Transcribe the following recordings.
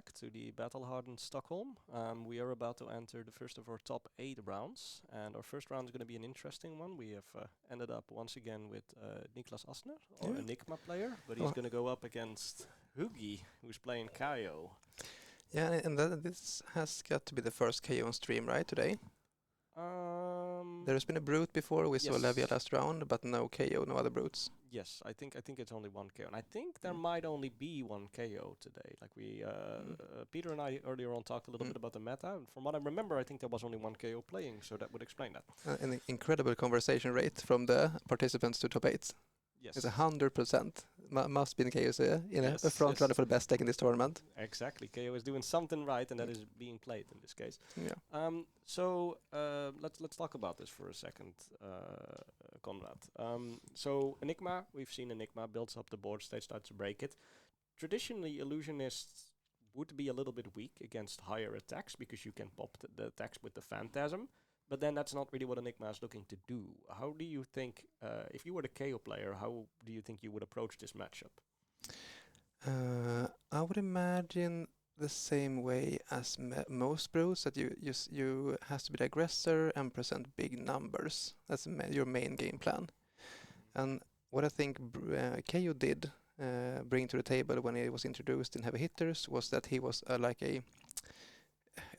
back to the Battle Hardened Stockholm. We are about to enter the first of our top 8 rounds, and our first round is going to be an interesting one. We have ended up once again with Niklas Asner, our Enigma player, but he's going to go up against Hugi, who's playing Kaio. Yeah, and this has got to be the first KO on stream, right, today? There has been a brute before. We saw Levia last round, but no KO, no other brutes. Yes, I think it's only one KO, and I think there might only be one KO today. Like Peter and I earlier on talked a little bit about the meta, and from what I remember, I think there was only one KO playing, so that would explain that. An incredible conversation rate from the participants to top 8. Yes. It's 100%. Must be the KO a front runner for the best deck in this tournament. Exactly. KO is doing something right, and that is being played in this case. Yeah. So let's talk about this for a second, Conrad. So Enigma, we've seen Enigma builds up the board state, starts to break it. Traditionally, Illusionists would be a little bit weak against higher attacks because you can pop the attacks with the Phantasm. But then that's not really what Enigma is looking to do. How do you think, if you were the KO player, how do you think you would approach this matchup? I would imagine the same way as most brews, that you has to be the aggressor and present big numbers. That's your main game plan. And what I think KO did bring to the table when he was introduced in Heavy Hitters was that he was like a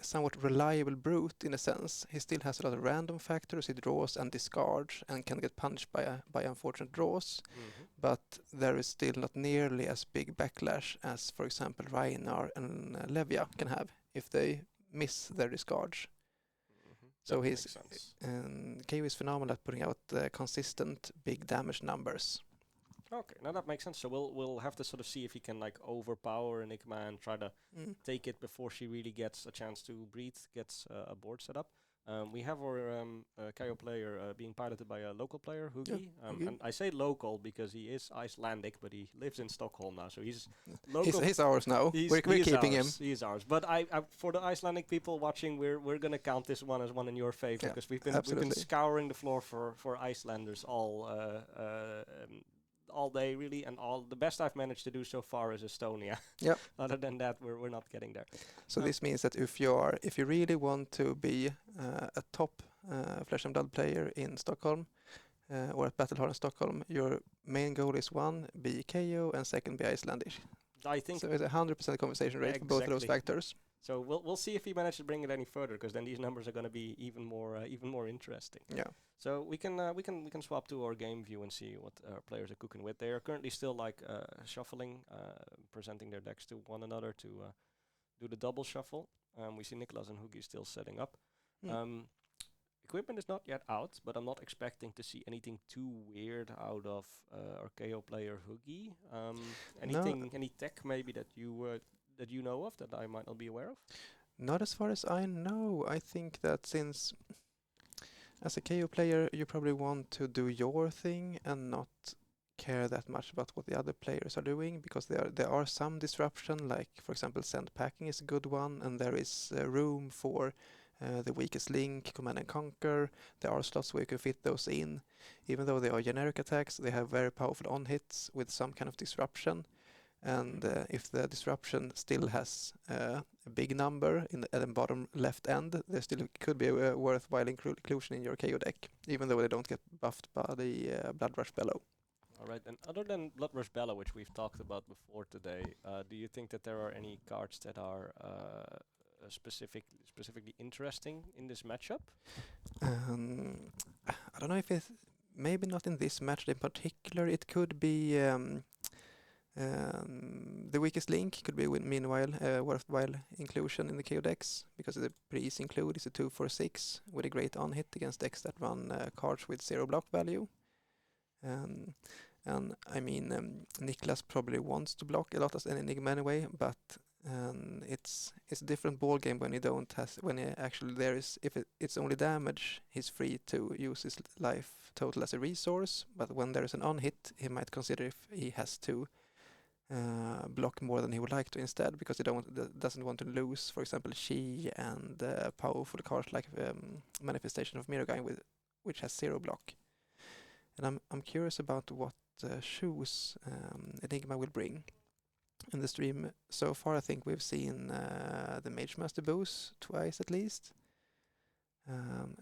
somewhat reliable brute in a sense. He still has a lot of random factors. He draws and discards and can get punched by unfortunate draws. But there is still not nearly as big backlash as, for example, Ragnar and Levia can have if they miss their discards. So KO is phenomenal at putting out consistent big damage numbers. Okay, now that makes sense. So we'll have to sort of see if he can like overpower Enigma and try to take it before she really gets a chance to breathe, gets a board set up. We have our KO player being piloted by a local player, Hugi. And I say local because he is Icelandic, but he lives in Stockholm now, so he's local. He's ours now. We're keeping him. He's ours. But I for the Icelandic people watching, we're gonna count this one as one in your favor because we've been scouring the floor for Icelanders all day really, and all the best I've managed to do so far is Estonia. Yep. Other than that, we're not getting there. So this means that if you really want to be a top Flesh and Blood player in Stockholm or at Battle Hardened Stockholm, your main goal is one, be KO, and second, be Icelandic. I think so. It's 100% conversation rate for both of those factors. So we'll see if he manages to bring it any further, because then these numbers are going to be even more interesting. Yeah. So we can swap to our game view and see what our players are cooking with. They are currently still shuffling, presenting their decks to one another to do the double shuffle. We see Niklas and Hugi still setting up. Equipment is not yet out, but I'm not expecting to see anything too weird out of our KO player Hugi. Any tech maybe that you know of that I might not be aware of? Not as far as I know. I think that since as a KO player you probably want to do your thing and not care that much about what the other players are doing, because there are some disruption, like for example send packing is a good one, and there is room for the weakest link, command and conquer. There are slots where you can fit those in. Even though they are generic attacks, they have very powerful on hits with some kind of disruption. And if the disruption still has a big number at the bottom left end, there still could be a worthwhile inclusion in your KO deck, even though they don't get buffed by the Blood Rush Bellow. All right, and other than Blood Rush Bellow, which we've talked about before today, do you think that there are any cards that are specifically interesting in this matchup? I don't know if it's maybe not in this match in particular. It could be the weakest link could be meanwhile worthwhile inclusion in the KO decks, because the pre-easy include is a 2/4/6 with a great on hit against decks that run cards with 0 block value. And I mean Niklas probably wants to block a lot as an Enigma anyway, but it's a different ball game when if it's only damage, he's free to use his life total as a resource. But when there is an on hit, he might consider if he has to block more than he would like to instead, because he doesn't want to lose, for example, Chi and powerful cards like Manifestation of Mirrorgang which has 0 block. And I'm curious about what shoes Enigma will bring. in the stream so far. I think we've seen the Mage Master Boost twice at least.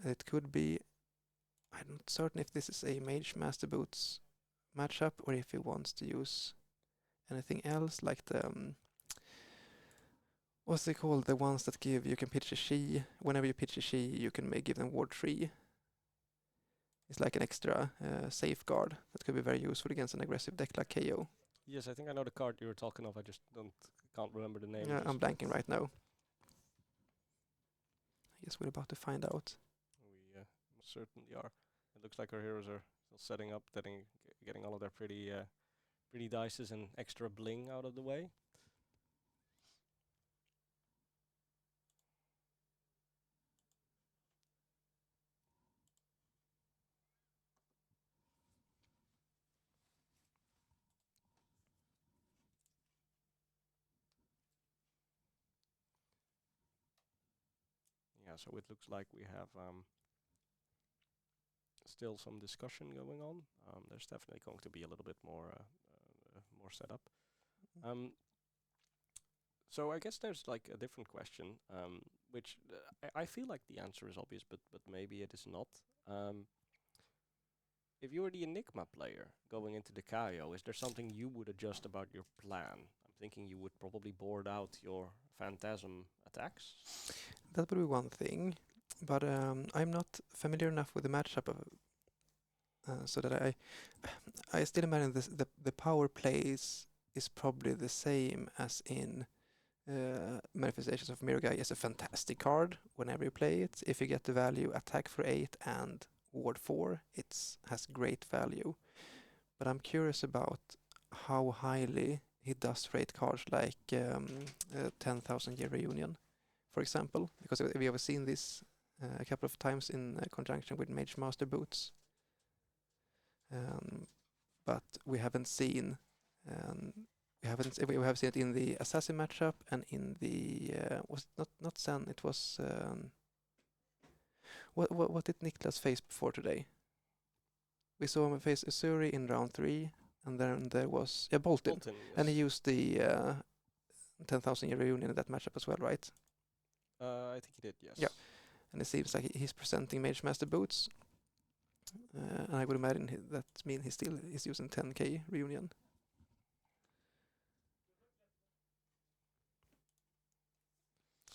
It could be, I'm not certain if this is a Mage Master Boots matchup or if he wants to use anything else like the what's they called, the ones that give, you can pitch a Shi, whenever you pitch a Shi you can give them ward 3. It's like an extra safeguard that could be very useful against an aggressive deck like KO. Yes, I think I know the card you were talking of. I just can't remember the name. I'm blanking right now. I guess we're about to find out. We certainly are. It looks like our heroes are still setting up, getting all of their pretty dices and extra bling out of the way. Yeah, so it looks like we have still some discussion going on. There's definitely going to be a little bit more setup. So I guess there's like a different question, which I feel like the answer is obvious, but maybe it is not. If you were the Enigma player going into the KO, is there something you would adjust about your plan? I'm thinking you would probably board out your Phantasm attacks. That would be one thing, but I'm not familiar enough with the matchup so that I still imagine the power plays is probably the same as in Manifestations of Mirgai. Is a fantastic card whenever you play it. If you get the value attack for 8 and ward 4, it has great value. But I'm curious about how highly he does rate cards like 10,000 Year Reunion, for example, because we have seen this a couple of times in conjunction with Mage Master Boots. But we haven't seen we have seen it in the Assassin matchup and in the was it not Sen, it was what did Niklas face before today? We saw him face Usuri in round 3, and then there was Bolton, yes. And he used the 10,000 Year Reunion in that matchup as well, right? I think he did, yes. Yeah, and it seems like he's presenting Mage Master Boots, and I would imagine that means he still is using 10k Reunion.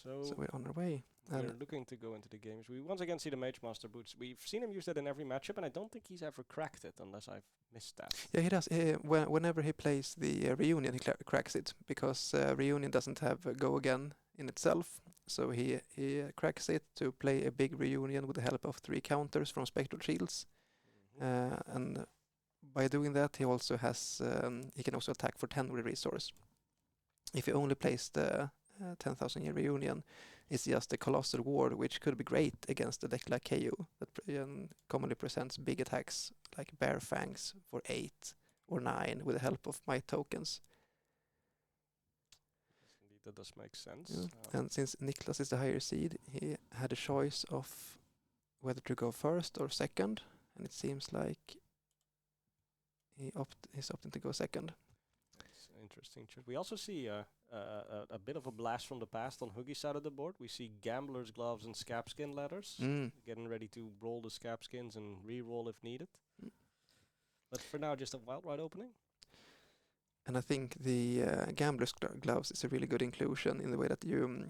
So we're on our way. We're looking to go into the games. We once again see the Mage Master Boots. We've seen him use that in every matchup, and I don't think he's ever cracked it, unless I've missed that. Yeah, he does. Whenever he plays the Reunion, he cracks it, because Reunion doesn't have a go again in itself. So he cracks it to play a big Reunion with the help of 3 counters from Spectral Shields. And by doing that, he also has he can also attack for 10 with the resource. If he only plays the 10,000 Year Reunion, it's just a Colossal Ward, which could be great against a deck like KO that commonly presents big attacks like Bear Fangs for 8 or 9 with the help of Might tokens. Indeed, that does make sense. Yeah. And since Niklas is the higher seed, he had a choice of whether to go first or second, and it seems like he's opting to go second. That's interesting. We also see a bit of a blast from the past on Hoogie's side of the board. We see Gambler's Gloves and Scabskin Ladders, getting ready to roll the Scabskins and re-roll if needed. But for now, just a wild ride opening. And I think the Gambler's Gloves is a really good inclusion in the way that you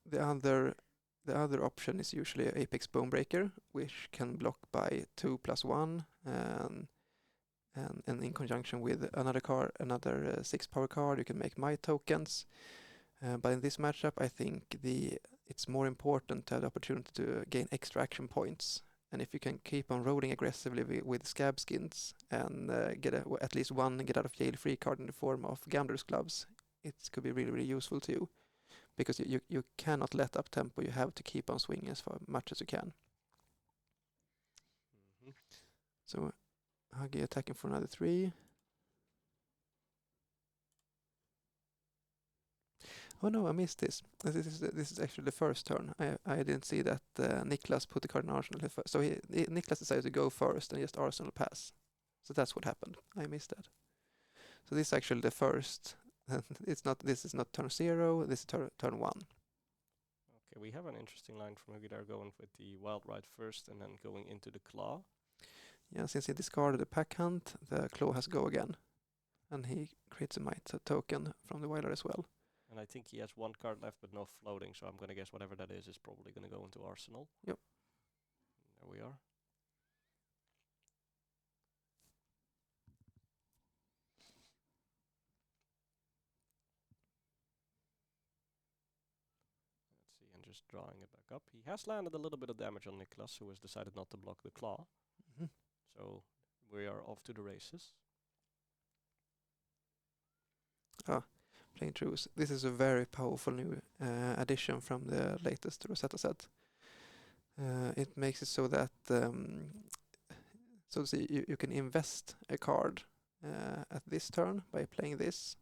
the other option is usually Apex Bonebreaker, which can block by 2+1, and in conjunction with another 6 power card, you can make Might tokens. But in this matchup, I think it's more important to have the opportunity to gain extra action points. And if you can keep on rolling aggressively with Scabskins and get at least one get out of jail free card in the form of Gambler's Gloves, it could be really, really useful to you. Because you cannot let up tempo, you have to keep on swinging as much as you can. So Huggy attacking for another 3. Oh no, I missed this. This is actually the first turn. I didn't see that Niklas put the card in Arsenal. So Niklas decided to go first and just Arsenal pass. So that's what happened. I missed that. So this is actually the first It's not. This is not turn 0. This is turn 1. Okay, we have an interesting line from Hugi there, going with the Wild Ride first and then going into the Claw. Yeah, since he discarded the pack hunt, the claw has go again, and he creates a might token from the Wild Ride as well. And I think he has one card left but no floating, so I'm gonna guess whatever that is probably gonna go into Arsenal. Yep. There we are. Let's see, and just drawing it back up. He has landed a little bit of damage on Niklas, who has decided not to block the Claw. Mhm. So we are off to the races. Playing truce. This is a very powerful new addition from the latest Rosetta set. It makes it so that so to say, you can invest a card at this turn by playing this,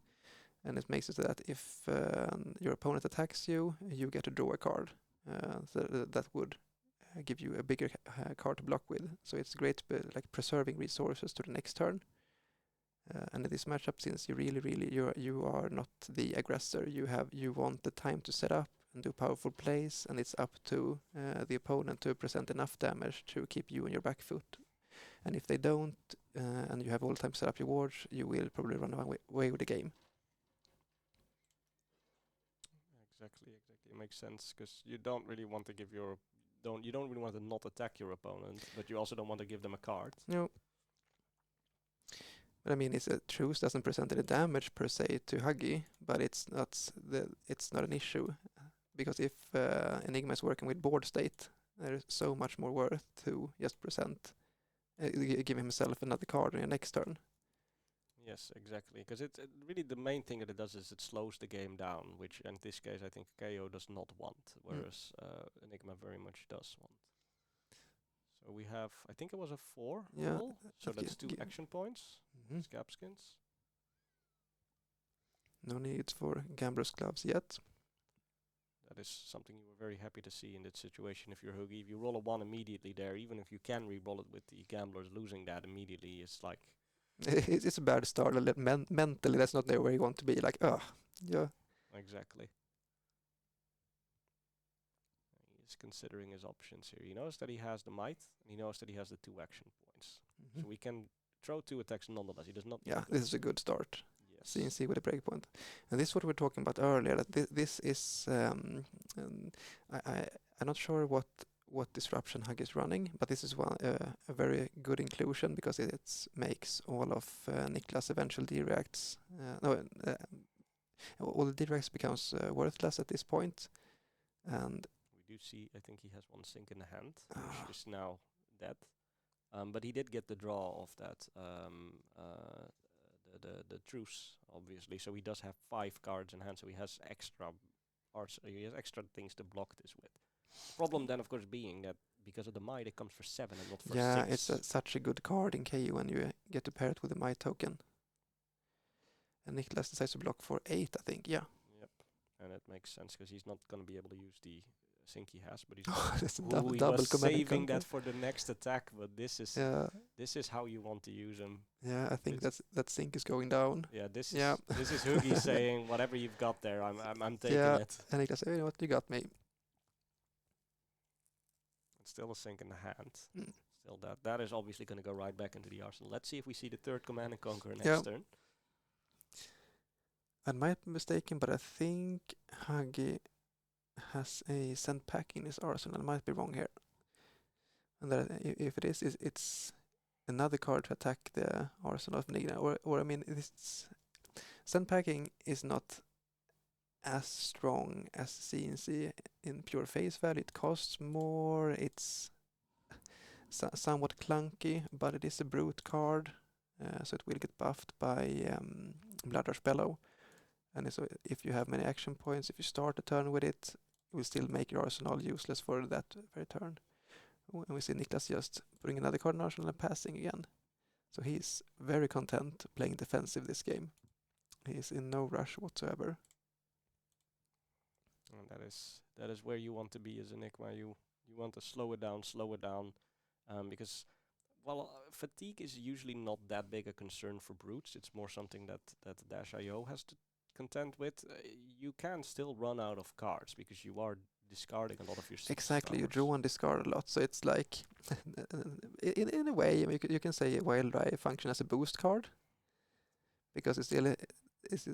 and it makes it so that if your opponent attacks you, you get to draw a card. So that would give you a bigger card to block with. So it's great, like preserving resources to the next turn. And in this matchup, since you are not the aggressor, you want the time to set up and do powerful plays, and it's up to the opponent to present enough damage to keep you on your back foot. And if they don't, and you have all the time to set up your wards, you will probably run away with the game. Exactly. It makes sense because you don't really want to give you don't really want to not attack your opponent, but you also don't want to give them a card. No. But I mean, it's a truce doesn't present any damage per se to Huggy, but it's not an issue because if Enigma is working with board state, there is so much more worth to just present, give himself another card in your next turn. Yes, exactly. Because it really the main thing that it does is it slows the game down, which in this case I think KO does not want, whereas Enigma very much does want. So we have, I think it was a 4 Yeah, roll, so that's 2 action points. Mhm. Scabskins. No need for Gambler's Gloves yet. That is something you were very happy to see in that situation. If you're Hoogie, if you roll a 1 immediately there, even if you can re-roll it with the Gamblers losing that immediately, it's like... It's a bad start. Mentally, that's not where you want to be. Like, yeah. Exactly. He's considering his options here. He knows that he has the might, and he knows that he has the 2 action points. Mm-hmm. So we can throw 2 attacks nonetheless. He does not... Yeah, this is a good start. Yes. CNC with a breakpoint. And this is what we were talking about earlier, that this is... I'm not sure what disruption Hug is running, but this is a very good inclusion because it makes all of Niklas' eventual D-reacts... all the D-reacts becomes worthless at this point. And we do see, I think he has 1 sink in the hand, which is now dead. But he did get the draw of that, the truce, obviously. So he does have 5 cards in hand, so he has extra things to block this with. Problem then, of course, being that because of the might, it comes for 7 and not for 6. Yeah, it's such a good card in KU when you get to pair it with a might token. And Niklas decides to block for 8, I think, yeah. Yep, and it makes sense because he's not going to be able to use the sink he has, but he's That's he double was saving conquer. that for the next attack, but this is how you want to use him. Yeah, I think that sink is going down. Yeah, this is Hoogie saying whatever you've got there, I'm taking it. And Niklas says, you know what, you got me. It's still a sink in the hand. Still that is obviously going to go right back into the arsenal. Let's see if we see the 3rd command and conquer next turn. I might be mistaken, but I think Huggy has a send pack in his arsenal. I might be wrong here. And that if it is, it's another card to attack the arsenal of Nigna. Or I mean, send packing is not as strong as CNC in pure face value. It costs more. It's somewhat clunky, but it is a brute card, so it will get buffed by Bloodrush Bellow. And so if you have many action points, if you start a turn with it, it will still make your arsenal useless for that very turn. And we see Niklas just putting another card in arsenal and passing again. So he's very content playing defensive this game. He's in no rush whatsoever. And that is where you want to be as Enigma. You want to slow it down, because fatigue is usually not that big a concern for brutes. It's more something that Dash.io has to content with, you can still run out of cards because you are discarding a lot of your Exactly, you powers. draw and discard a lot, so it's like in a way you can say Wild Eye function as a boost card because it's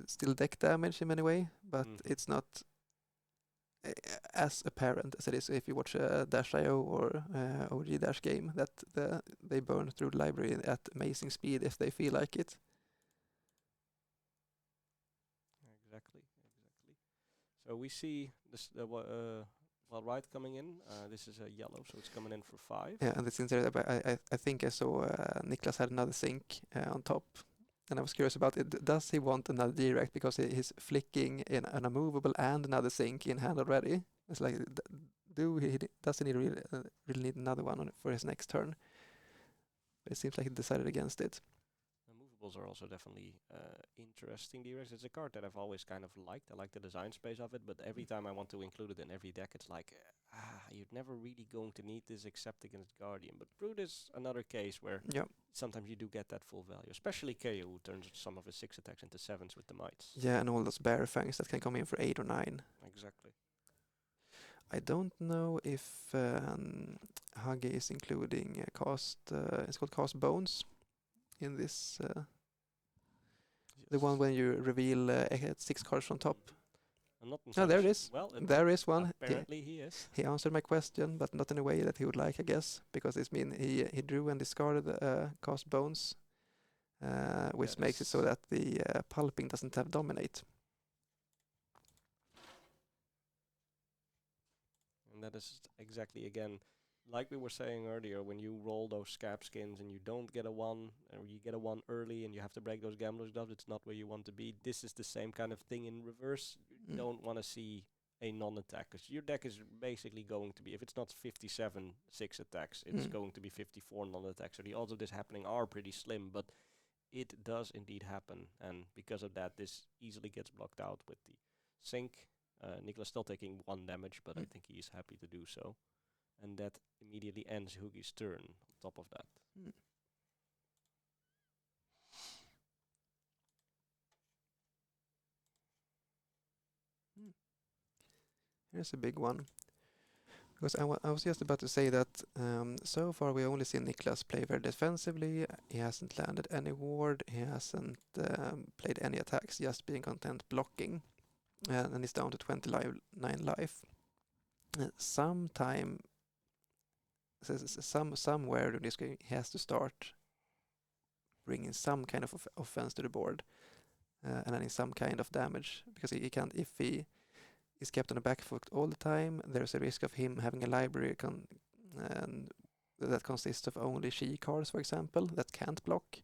still deck damage in many way, but it's not as apparent as it is if you watch a Dash.io or OG Dash game that they burn through the library at amazing speed if they feel like it. Exactly. So we see this Wild Ride coming in. This is a yellow, so it's coming in for 5. Yeah, and it's interesting. But I think I saw Niklas had another sync on top, and I was curious about it. Does he want another direct because he's flicking in an unmovable and another sync in hand already? It's like, doesn't he really need another one for his next turn? But it seems like he decided against it. The movables are also definitely interesting. D-Rex, it's a card that I've always kind of liked. I like the design space of it, but every time I want to include it in every deck, it's like, you're never really going to need this except against Guardian. But Brute is another case where sometimes you do get that full value, especially KO, who turns some of his 6 attacks into 7s with the mites. Yeah, and all those bear fangs that can come in for 8 or 9. Exactly. I don't know if Huggy is including it's called Cast Bones in this. The one when you reveal 6 cards from top. I'm not Oh, there it is. Well, there is one. Apparently he is. He answered my question, but not in a way that he would like, I guess, because it's mean he drew and discarded Cast Bones, which makes it so that the pulping doesn't have dominate. And that is exactly, again, like we were saying earlier, when you roll those scab skins and you don't get a 1, or you get a 1 early and you have to break those Gambler's Gloves, it's not where you want to be. This is the same kind of thing in reverse. You don't want to see a non-attack, because your deck is basically going to be, if it's not 57 6 attacks, it's going to be 54 non-attacks. So the odds of this happening are pretty slim, but it does indeed happen. And because of that, this easily gets blocked out with the sync. Niklas still taking 1 damage, but I think he is happy to do so. And that immediately ends Hoogie's turn on top of that. Here's a big one. Because I was just about to say that so far we only seen Niklas play very defensively. He hasn't landed any ward. He hasn't played any attacks, just being content blocking. And he's down to 29 life. Somewhere during this game, he has to start bringing some kind of offense to the board, and then some kind of damage, because he can't. If he is kept on the back foot all the time, there's a risk of him having a library that consists of only she cards, for example, that can't block.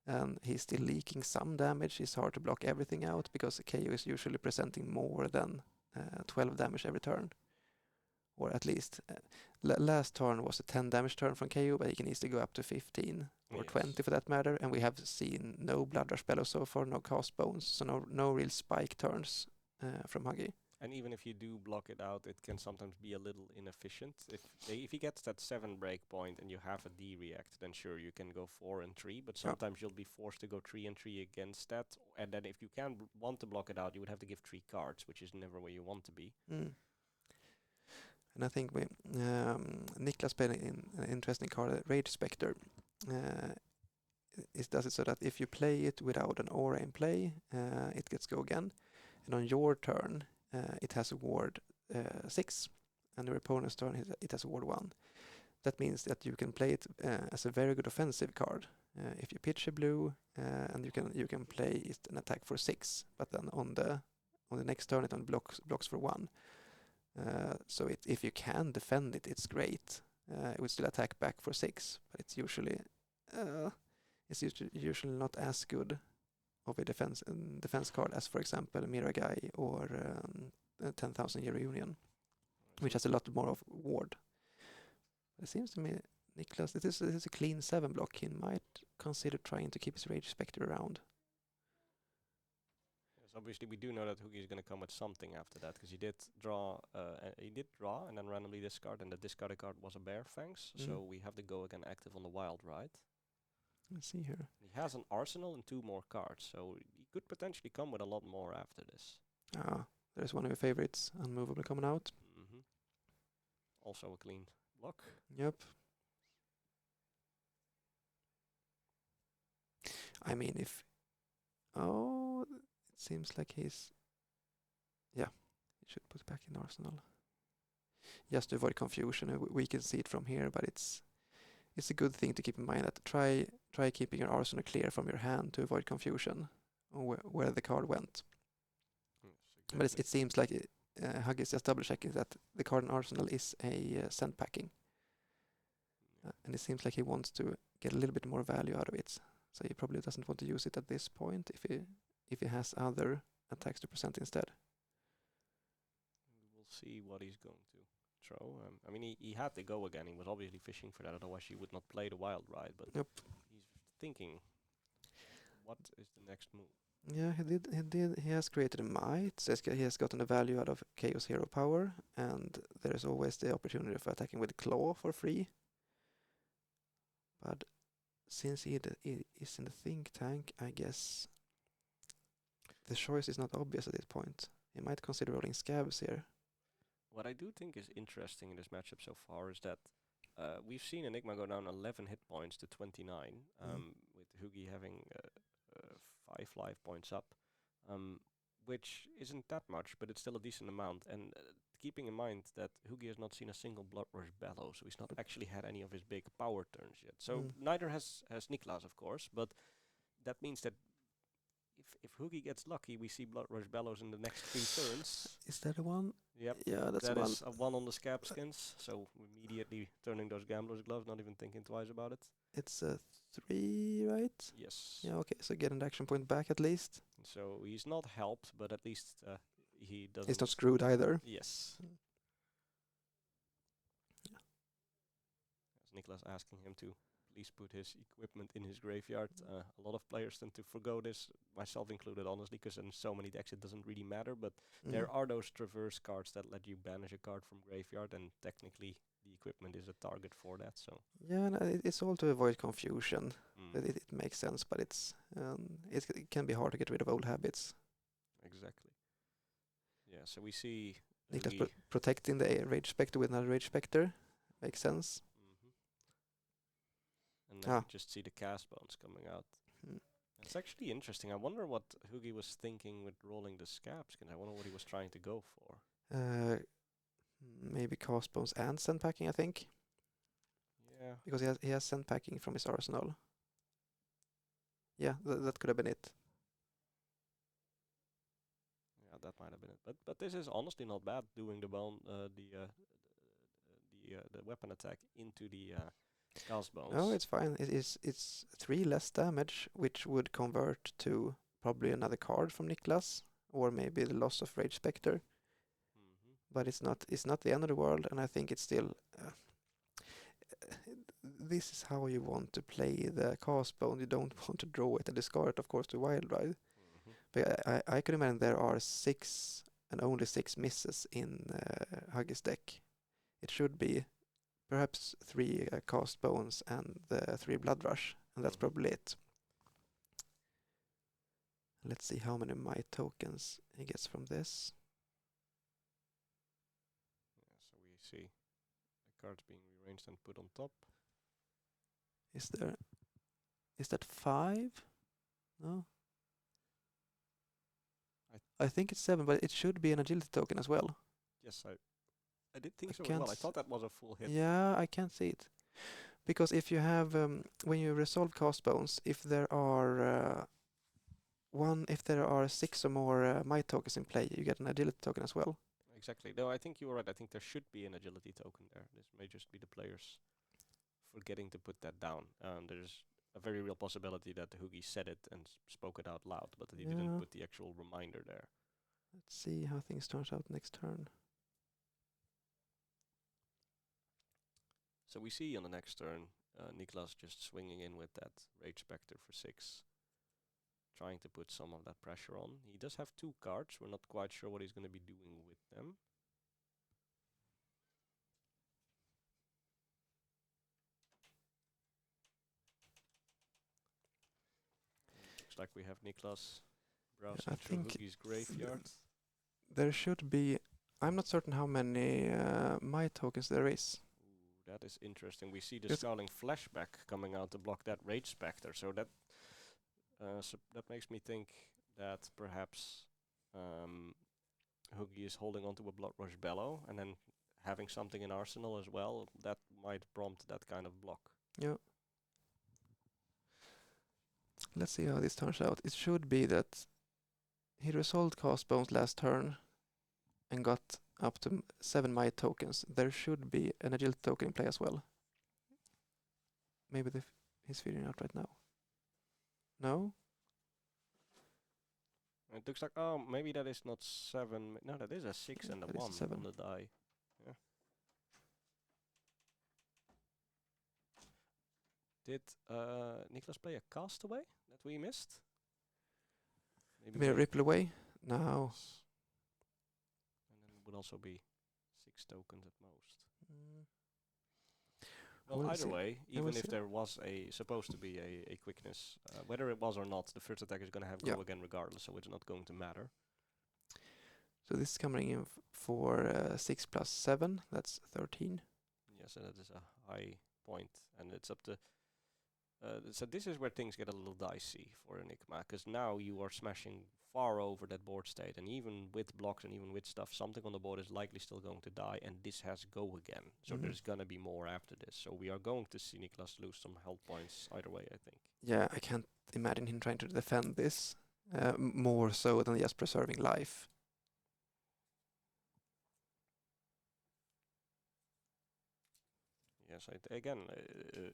And he's still leaking some damage. It's hard to block everything out because KO is usually presenting more than 12 damage every turn. Or at least last turn was a 10 damage turn from KO, but he can easily go up to 15 or 20 for that matter. And we have seen no Blood Rush Bellow so far, no Cast Bones, so no real spike turns from Huggy. And even if you do block it out, it can sometimes be a little inefficient. If he gets that 7 break point and you have a D react, then sure, you can go 4 and 3, but sometimes you'll be forced to go 3 and 3 against that. And then if you want to block it out, you would have to give 3 cards, which is never where you want to be. And I think Niklas played an interesting card, Rage Spectre. It does it so that if you play it without an aura in play, it gets go again. And on your turn, it has ward 6, and your opponent's turn it has ward 1. That means that you can play it as a very good offensive card. If you pitch a blue, and you can play it an attack for 6, but then on the next turn it on blocks for 1. So if you can defend it, it's great. It would still attack back for 6, but it's usually not as good of a defense card as, for example, Miragai or 10,000 Year Reunion, which has a lot more of ward. It seems to me, Niklas, this is a clean 7 block. He might consider trying to keep his Rage Spectre around. Obviously, we do know that Hoogie is going to come with something after that, because he did draw and then randomly discard, and the discarded card was a Bear Fangs, so we have to go again active on the Wild Ride. Let's see here. He has an arsenal and 2 more cards, so he could potentially come with a lot more after this. There's one of your favorites, Unmovable, coming out. Hmm. Also a clean block. Yep. I mean, if... Oh, it seems like he's... Yeah, he should put back in Arsenal. Just to avoid confusion, we can see it from here, but it's a good thing to keep in mind that try keeping your Arsenal clear from your hand to avoid confusion on where the card went. Yes, But exactly. it seems like Hug is just double checking that the card in Arsenal is a send packing. And it seems like he wants to get a little bit more value out of it. So he probably doesn't want to use it at this point if he has other attacks to present instead. We'll see what he's going to throw. I mean, he had to go again. He was obviously fishing for that, otherwise he would not play the wild ride. But Yep. he's thinking, what is the next move? Yeah, he has created a might, so he has gotten a value out of Chaos Hero power, and there's always the opportunity for attacking with Claw for free. But since he is in the think tank, I guess the choice is not obvious at this point. He might consider rolling Scabs here. What I do think is interesting in this matchup so far is that we've seen Enigma go down 11 hit points to 29, with Hugi having 5 life points up, which isn't that much, but it's still a decent amount. And keeping in mind that Hugi has not seen a single Blood Rush Bellow, so he's not actually had any of his big power turns yet. So neither has Niklas, of course, but that means that if Hugi gets lucky, we see Blood Rush Bellows in the next 3 turns. Is that a one? Yep. Yeah, that's That one. is a 1 on the scab skins, so immediately turning those gambler's gloves, not even thinking twice about it. It's a 3, right? Yes. Yeah, okay, so get an action point back at least. So he's not helped, but at least he doesn't... He's not screwed either. Yes. As Niklas asking him to please put his equipment in his graveyard. A lot of players tend to forgo this, myself included, honestly, because in so many decks it doesn't really matter, but there are those traverse cards that let you banish a card from graveyard, and technically the equipment is a target for that. So yeah, no, it's all to avoid confusion. It makes sense, but it can be hard to get rid of old habits. Exactly. Yeah, so we see Niklas protecting the Rage Spectre with another Rage Spectre. Makes sense. And then we just see the cast bones coming out. It's actually interesting. I wonder what Hugi was thinking with rolling the scab skin. I wonder what he was trying to go for. Maybe cast bones and sand packing, I think. Yeah. Because he has sand packing from his arsenal. Yeah, that could have been it. Yeah, that might have been it. But this is honestly not bad, doing the bone, the weapon attack into the cast bones. No, it's fine. It's 3 less damage, which would convert to probably another card from Niklas, or maybe the loss of Rage Spectre. But it's not the end of the world, and I think it's still... this is how you want to play the cast bone. You don't want to draw it and discard it, of course, to Wild Ride. But I could imagine there are 6 and only 6 misses in Huggy's deck. It should be perhaps 3 cast bones and 3 blood rush, and that's probably it. Let's see how many might tokens he gets from this. Yeah, so we see the cards being rearranged and put on top. Is that 5? No. I think it's 7, but it should be an agility token as well. Yes, I did think so as well. I thought that was a full hit. Yeah, I can't see it. Because if you have, when you resolve cast bones, if there are 6 or more might tokens in play, you get an agility token as well. Exactly. No, I think you were right. I think there should be an agility token there. This may just be the players forgetting to put that down. There's a very real possibility that Hugi said it and spoke it out loud, but that he didn't put the actual reminder there. Let's see how things turns out next turn. So we see on the next turn, Niklas just swinging in with that Rage Spectre for 6, trying to put some of that pressure on. He does have 2 cards. We're not quite sure what he's going to be doing with them. Looks like we have Niklas Yeah, browsing I through think Hoogie's graveyard. there should be. I'm not certain how many my tokens there is. Ooh, that is interesting. We see the Yes. Scowling Flashback coming out to block that Rage Spectre, so that that makes me think that perhaps Hoogie is holding onto a Blood Rush Bellow and then having something in arsenal as well. That might prompt that kind of block. Yeah. Let's see how this turns out. It should be that he resolved Castbones last turn and got up to 7 Might tokens. There should be an Agility token in play as well. Maybe he's figuring out right now. No? It looks like, oh, maybe that is not 7. No, that is a 6 Yeah, and a that is 1 a 7. on the die. Yeah. Did Niklas play a Castaway that we missed? Maybe a Ripple away? No. Yes. And then it would also be 6 tokens at most. Mm. Well, We'll either see. way, Yeah, we'll even if see. there was supposed to be a quickness, whether it was or not, the first attack is going to have Yeah. go again regardless, so it's not going to matter. So this is coming in for 6 plus 7. That's 13. Yes, and that is a high point, and it's up to. So this is where things get a little dicey for Enigma, because now you are smashing far over that board state, and even with blocks and even with stuff, something on the board is likely still going to die, and this has go again. So there's gonna be more after this. So we are going to see Niklas lose some health points either way, I think. Yeah, I can't imagine him trying to defend this more so than just preserving life. Yes, again,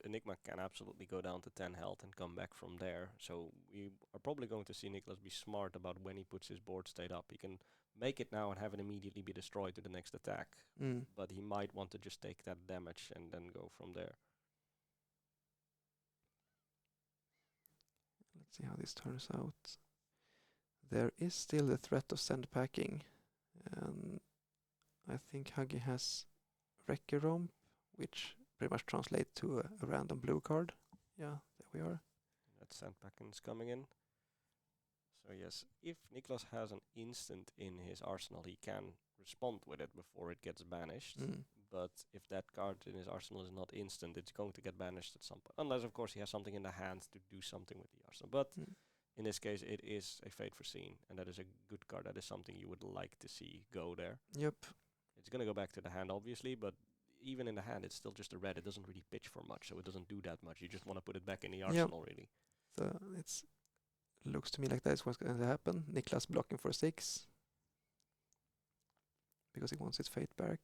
Enigma can absolutely go down to 10 health and come back from there. So we are probably going to see Niklas be smart about when he puts his board state up. He can make it now and have it immediately be destroyed to the next attack. But he might want to just take that damage and then go from there. Let's see how this turns out. There is still the threat of send packing. And I think Huggy has Wrecker Romp, which pretty much translates to a random blue card. Yeah, there we are. That Sandpacken's coming in. So yes, if Niklas has an instant in his arsenal, he can respond with it before it gets banished. But if that card in his arsenal is not instant, it's going to get banished at some point. Unless, of course, he has something in the hand to do something with the arsenal. But in this case, it is a Fate Foreseen, and that is a good card. That is something you would like to see go there. Yep. It's going to go back to the hand, obviously, but even in the hand, it's still just a red. It doesn't really pitch for much, so it doesn't do that much. You just want to put it back in the arsenal, really. So it's looks to me like that's what's going to happen. Niklas blocking for 6 because he wants his fate back.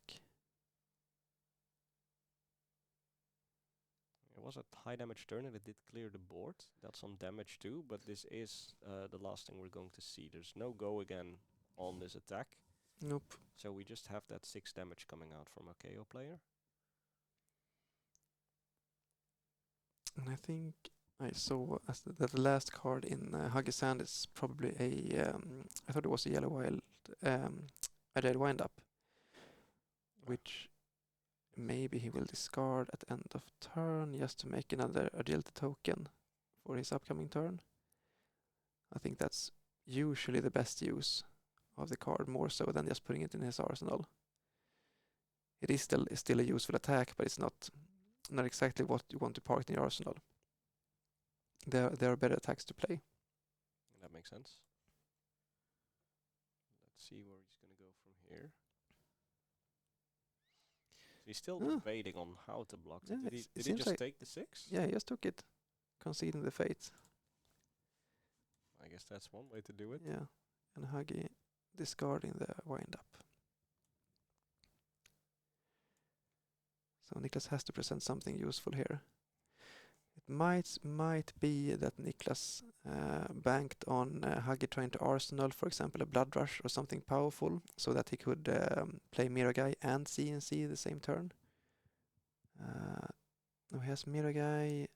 It was a high damage turn and it did clear the board. That's some damage too, but this is the last thing we're going to see. There's no go again on this attack. Nope. So we just have that 6 damage coming out from a KO player. And I think I saw that the last card in Huggy's hand is probably a. I thought it was a yellow wild, a red wind up, which maybe he will discard at the end of turn just to make another agility token for his upcoming turn. I think that's usually the best use of the card, more so than just putting it in his arsenal. It is still a useful attack, but it's not exactly what you want to park in your arsenal. There are better attacks to play. That makes sense. Let's see where he's going to go from here. So he's still debating on how to block. Yeah, did he just take the 6? Yeah, he just took it, conceding the fate. I guess that's one way to do it. Yeah, and Huggy discarding the wind up. So Niklas has to present something useful here. It might be that Niklas banked on Huggy trying to arsenal, for example, a Blood Rush or something powerful, so that he could play Miragai and CNC the same turn. No, he has Miragai.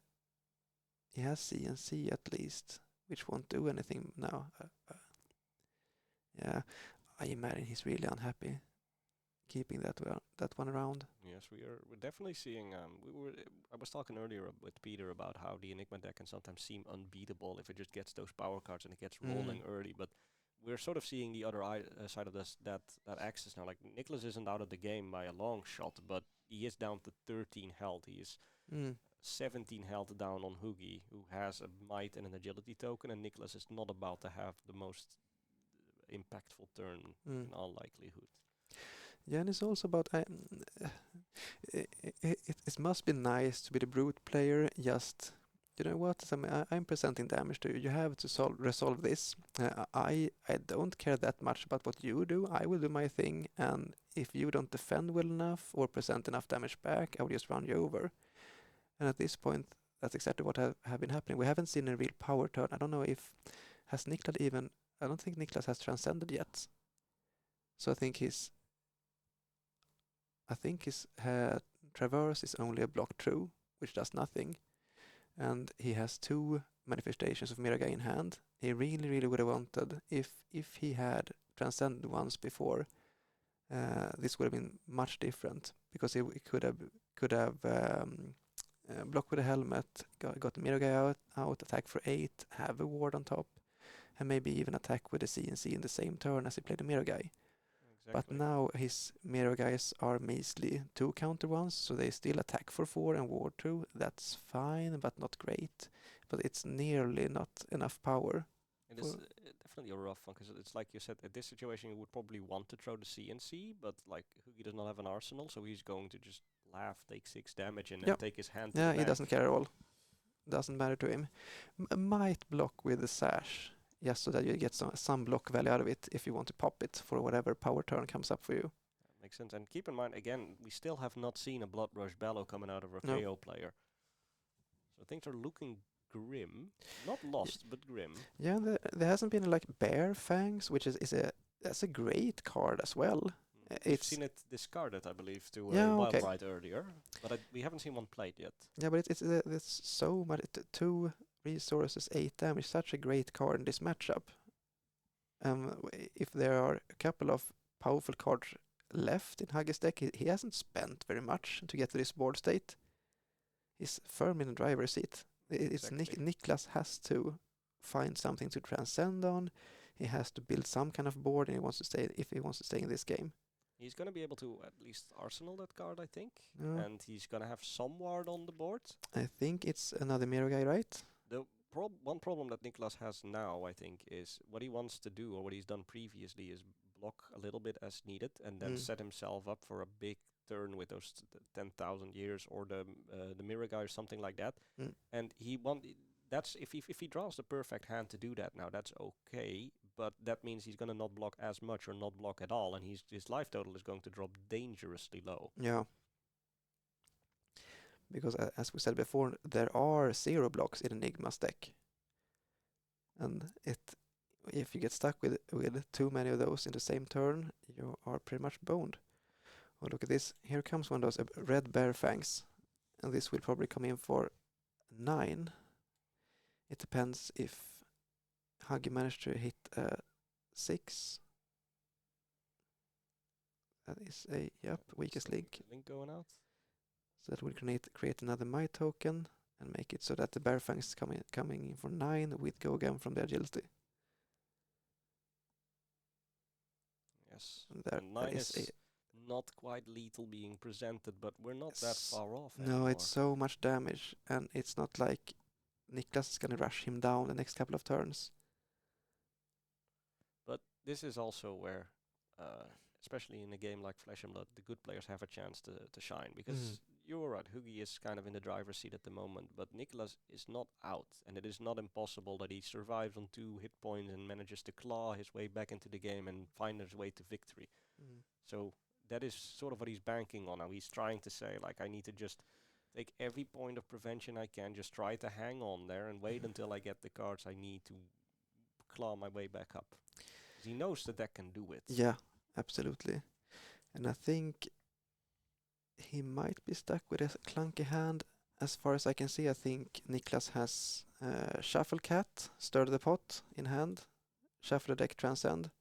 He has CNC at least, which won't do anything now. Yeah, I imagine he's really unhappy. keeping that one around. Yes, we're definitely seeing. I was talking earlier with Peter about how the Enigma deck can sometimes seem unbeatable if it just gets those power cards and it gets rolling early. But we're sort of seeing the other side of this that axis now. Like Nicholas isn't out of the game by a long shot, but he is down to 13 health. He is Mm. 17 health down on Hoogie, who has a might and an agility token, and Nicholas is not about to have the most impactful turn Mm. in all likelihood. Yeah, and it's also about it must be nice to be the brute player. Just you know what? I'm presenting damage to you. You have to resolve this. I don't care that much about what you do. I will do my thing, and if you don't defend well enough or present enough damage back, I will just run you over. And at this point, that's exactly what have been happening. We haven't seen a real power turn. I don't know if has Niklas even. I don't think Niklas has transcended yet. So I think his traverse is only a block true, which does nothing, and he has 2 manifestations of Miraga in hand. He really, really would have wanted if he had transcended once before. This would have been much different because he could have blocked with a helmet, got the Miraga out, attack for 8, have a ward on top, and maybe even attack with the CNC in the same turn as he played the Miragai. But now his mirror guys are measly 2 counter ones, so they still attack for 4 and ward 2. That's fine, but not great. But it's nearly not enough power. It is definitely a rough one, because it's like you said, at this situation you would probably want to throw the CNC, but like Hoogie does not have an arsenal, so he's going to just laugh, take 6 damage and then take his hand to the Yeah, bank. he doesn't care at all. Doesn't matter to him. Might block with the sash, just so that you get some block value out of it if you want to pop it for whatever power turn comes up for you. Makes sense. And keep in mind, again, we still have not seen a Blood Rush Bellow coming out of a No. KO player. So things are looking grim. Not lost, but grim. Yeah, there hasn't been like Bear Fangs, which that's a great card as well. We've seen it discarded, I believe, to Wild Ride earlier, but we haven't seen one played yet. Yeah, but it's so much. 2 resources, 8 damage. Such a great card in this matchup. If there are a couple of powerful cards left in Huggy's deck, he hasn't spent very much to get to this board state. He's firm in the driver's seat. Niklas has to find something to transcend on. He has to build some kind of board, and if he wants to stay in this game. He's going to be able to at least arsenal that card, I think. And he's going to have some ward on the board. I think it's another mirror guy, right? The one problem that Niklas has now, I think, is what he wants to do, or what he's done previously, is block a little bit as needed and then set himself up for a big turn with those 10,000 years or the mirror guy or something like that. And that's if he draws the perfect hand to do that now, that's okay. But that means he's going to not block as much or not block at all, and his life total is going to drop dangerously low. Yeah. Because as we said before, there are 0 blocks in Enigma's deck. And if you get stuck with too many of those in the same turn, you are pretty much boned. Oh, look at this. Here comes one of those red Bear Fangs. And this will probably come in for 9. It depends if Huggy managed to hit 6. That is weakest link. Link going out. So that will create another might token and make it so that the Bear Fangs coming in for 9 with go again from the agility. Yes. And 9 is not quite lethal being presented, but we're not that far off anymore. No, it's so much damage, and it's not like Niklas is going to rush him down the next couple of turns. But this is also where, especially in a game like Flesh and Blood, the good players have a chance to shine. Because you're right, Hoogie is kind of in the driver's seat at the moment, but Niklas is not out. And it is not impossible that he survives on 2 hit points and manages to claw his way back into the game and find his way to victory. So that is sort of what he's banking on now. He's trying to say, like, I need to just take every point of prevention I can, just try to hang on there and wait until I get the cards I need to claw my way back up. He knows that can do it. Yeah, absolutely. And I think he might be stuck with a clunky hand. As far as I can see, I think Niklas has Shuffle Cat, Stir the Pot in hand, Shuffle the Deck, Transcend.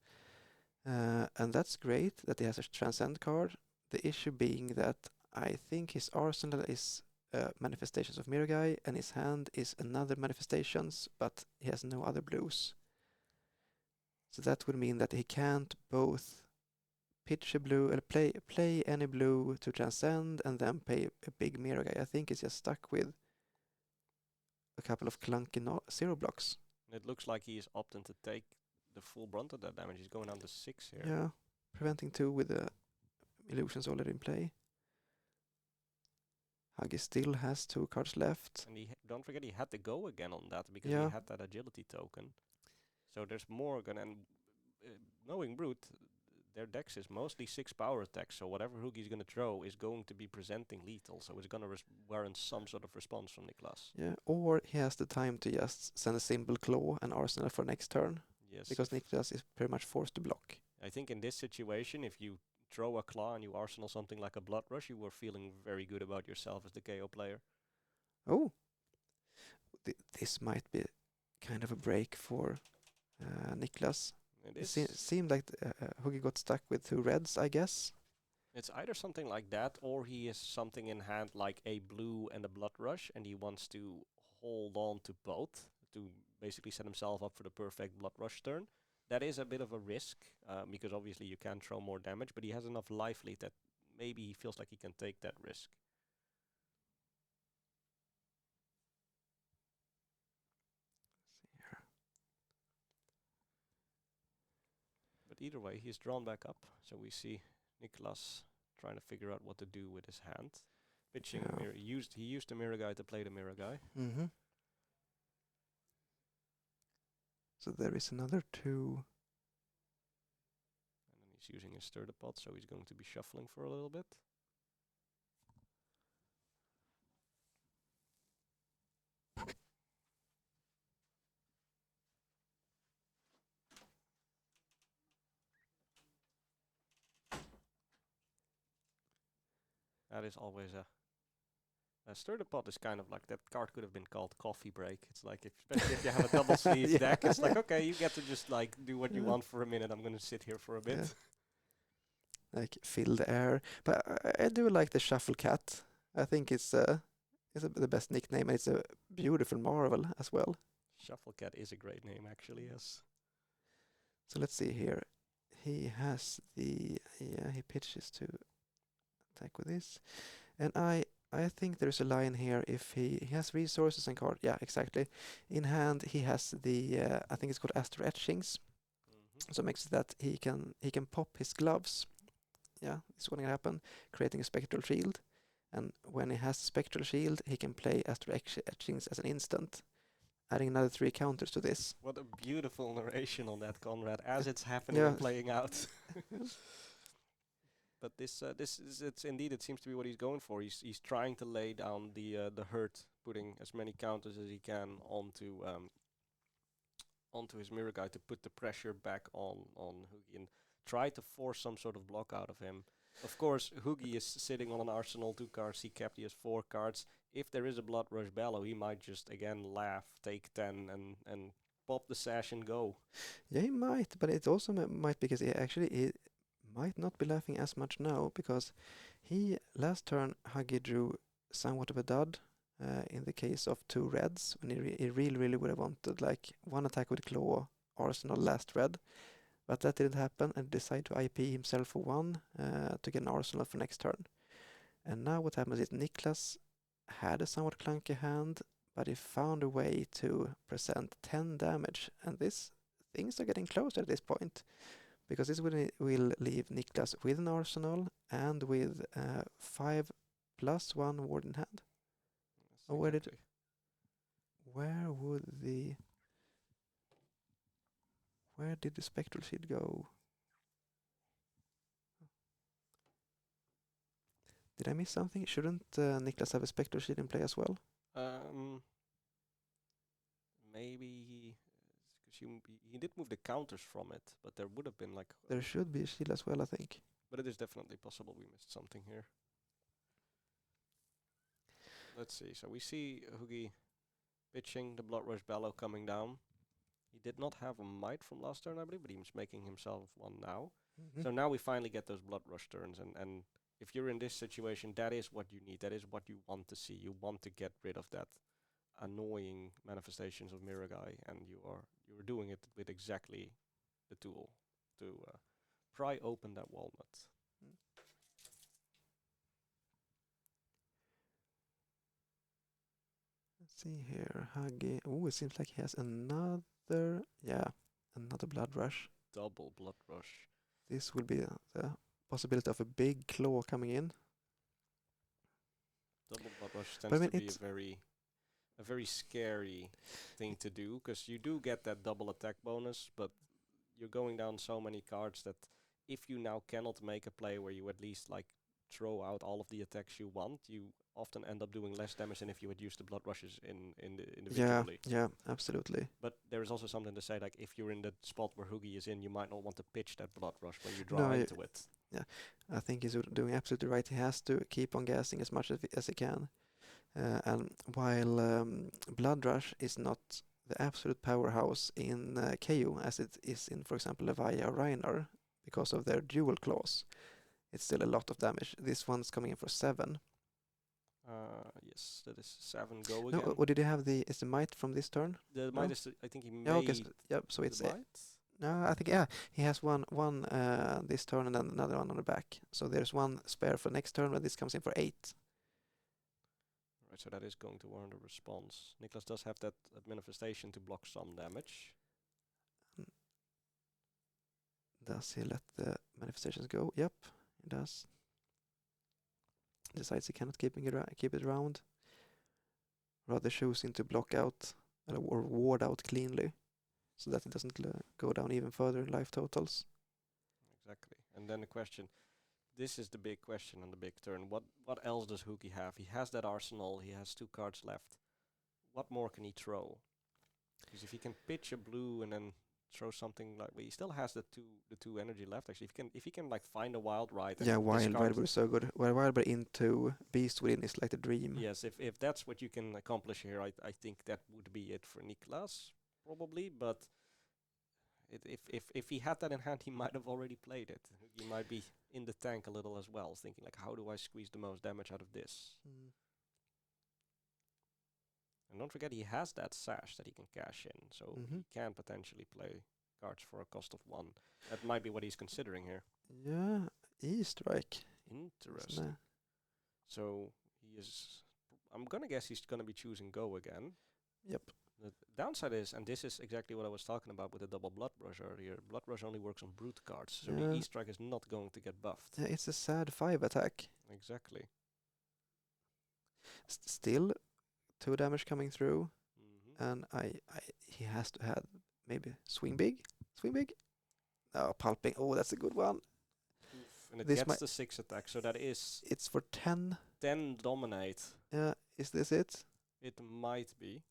And that's great that he has a Transcend card. The issue being that I think his arsenal is manifestations of Mirgai, and his hand is another manifestations, but he has no other blues. So that would mean that he can't both pitch a blue, play any blue to Transcend, and then pay a big Mirgai. I think he's just stuck with a couple of clunky zero blocks. It looks like he's opting to take the full brunt of that damage. He's going down to 6 here. Yeah, preventing 2 with the illusions already in play. Huggy still has 2 cards left. And don't forget he had to go again on that because Yeah. he had that agility token. So there's more gonna... And knowing Brute, their dex is mostly 6 power attacks, so whatever Hoogie's gonna throw is going to be presenting lethal, so it's gonna warrant some sort of response from Niklas. Yeah, or he has the time to just send a simple claw and arsenal for next turn. Yes. Because Niklas is pretty much forced to block. I think in this situation, if you throw a claw and you arsenal something like a blood rush, you were feeling very good about yourself as the KO player. Oh, this might be kind of a break for Niklas. It seemed like Hoogie got stuck with 2 reds, I guess. It's either something like that, or he has something in hand like a blue and a blood rush, and he wants to hold on to both to basically set himself up for the perfect blood rush turn. That is a bit of a risk, because obviously you can throw more damage, but he has enough life lead that maybe he feels like he can take that risk. But either way, he's drawn back up, so we see Niklas trying to figure out what to do with his hand. Pitching, Yeah. he used the mirror guy to play the mirror guy. Mm-hmm. So there is another 2. And then he's using his stir the pot, so he's going to be shuffling for a little bit. That is always a stir the pot is kind of like, that card could have been called coffee break. It's like, especially if you have a double sleeve Yeah. deck, it's like, okay, you get to just like do what you Yeah. want for a minute. I'm going to sit here for a bit. Yeah. Like fill the air. But I do like the Shuffle Cat. I think it's the best nickname, and it's a beautiful marvel as well. Shuffle Cat is a great name, actually, yes. So let's see here. He has he pitches to attack with this. And I think there's a line here. If he has resources and card, yeah, exactly. In hand, he has the I think it's called Astro Etchings. So it makes it that he can pop his gloves. Yeah, it's going to happen, creating a spectral shield. And when he has spectral shield, he can play Astro Etchings as an instant, adding another 3 counters to this. What a beautiful narration on that, Conrad, as it's happening and playing out. But it's indeed, it seems to be what he's going for. He's trying to lay down the hurt, putting as many counters as he can onto his mirror guy to put the pressure back on Hoogie and try to force some sort of block out of him. Of course, Hoogie is sitting on an arsenal, 2 cards. He kept, he has 4 cards. If there is a Blood Rush Bellow, he might just again laugh, take 10, and pop the sash and go. Yeah, he might, but it also might, because he might not be laughing as much now, because last turn Huggy drew somewhat of a dud in the case of 2 reds, when he really would have wanted like 1 attack with claw, arsenal last red, but that didn't happen, and decided to IP himself for 1 to get an arsenal for next turn. And now what happens is Niklas had a somewhat clunky hand, but he found a way to present 10 damage, and things are getting closer at this point, because this will leave Niklas with an arsenal and with 5+1 ward in hand. Oh, where did the spectral shield go? Did I miss something? Shouldn't Niklas have a spectral shield in play as well? Maybe he did move the counters from it, but there would have been like... There should be a shield as well, I think. But it is definitely possible we missed something here. Let's see. So we see Hoogie pitching the Blood Rush Bellow coming down. He did not have a might from last turn, I believe, but he was making himself one now. Mhm. So now we finally get those Blood Rush turns, and if you're in this situation, that is what you need. That is what you want to see. You want to get rid of that annoying manifestations of Mirror Guy, and you're doing it with exactly the tool to pry open that walnut. Mm. Let's see here. Huggy. Oh, it seems like he has another. Yeah, another Blood Rush. Double Blood Rush. This will be the possibility of a big claw coming in. Double Blood Rush But I tends mean, to be it's a very scary thing to do, because you do get that double attack bonus, but you're going down so many cards that if you now cannot make a play where you at least like throw out all of the attacks you want, you often end up doing less damage than if you had used the Blood Rushes individually. yeah, absolutely. But there is also something to say, like if you're in the spot where Hoogie is in, you might not want to pitch that Blood Rush when you draw No, into it. yeah, I think he's doing absolutely right. He has to keep on gassing as much as he can. And while Blood Rush is not the absolute powerhouse in KO as it is in, for example, Leviah or Reinar, because of their dual claws, it's still a lot of damage. This one's coming in for 7. Yes, that is 7 go No, again. or did you have is the might from this turn? The No? might is, I think he Yeah, okay, made so it's the might. no, I think yeah, he has one this turn and then another one on the back. So there's one spare for next turn, but this comes in for 8. Right, so that is going to warrant a response. Niklas does have that manifestation to block some damage. Does he let the manifestations go? Yep, he does. Decides he cannot keep it around. Rather choosing to block out or ward out cleanly, so that it doesn't go down even further in life totals. Exactly. And then the question, this is the big question on the big turn. What else does Hookie have? He has that arsenal. He has 2 cards left. What more can he throw? Because if he can pitch a blue and then throw something like, well, he still has the two energy left. Actually, if he can like find a wild ride. And Yeah, Wild discard Ride is so good. Wild Ride into Beast Within is like the dream. Yes, if that's what you can accomplish here, I think that would be it for Niklas, probably. But if he had that in hand, he might have already played it. He might be in the tank a little as well, thinking like, how do I squeeze the most damage out of this? Mm. And don't forget, he has that sash that he can cash in, so he can potentially play cards for a cost of 1. That might be what he's considering here. Yeah, E-Strike. Interesting. So he is. I'm gonna guess he's gonna be choosing go again. Yep. The downside is, and this is exactly what I was talking about with the double Blood Rush earlier, Blood Rush only works on brute cards, so the E-Strike is not going to get buffed. Yeah, it's a sad 5 attack. Exactly. Still 2 damage coming through, Mm-hmm. and he has to have maybe swing big. Oh, pulping. Oh, that's a good one. And it This gets the 6 attack, so that is It's for 10. 10 dominate. Yeah, is this it? It might be.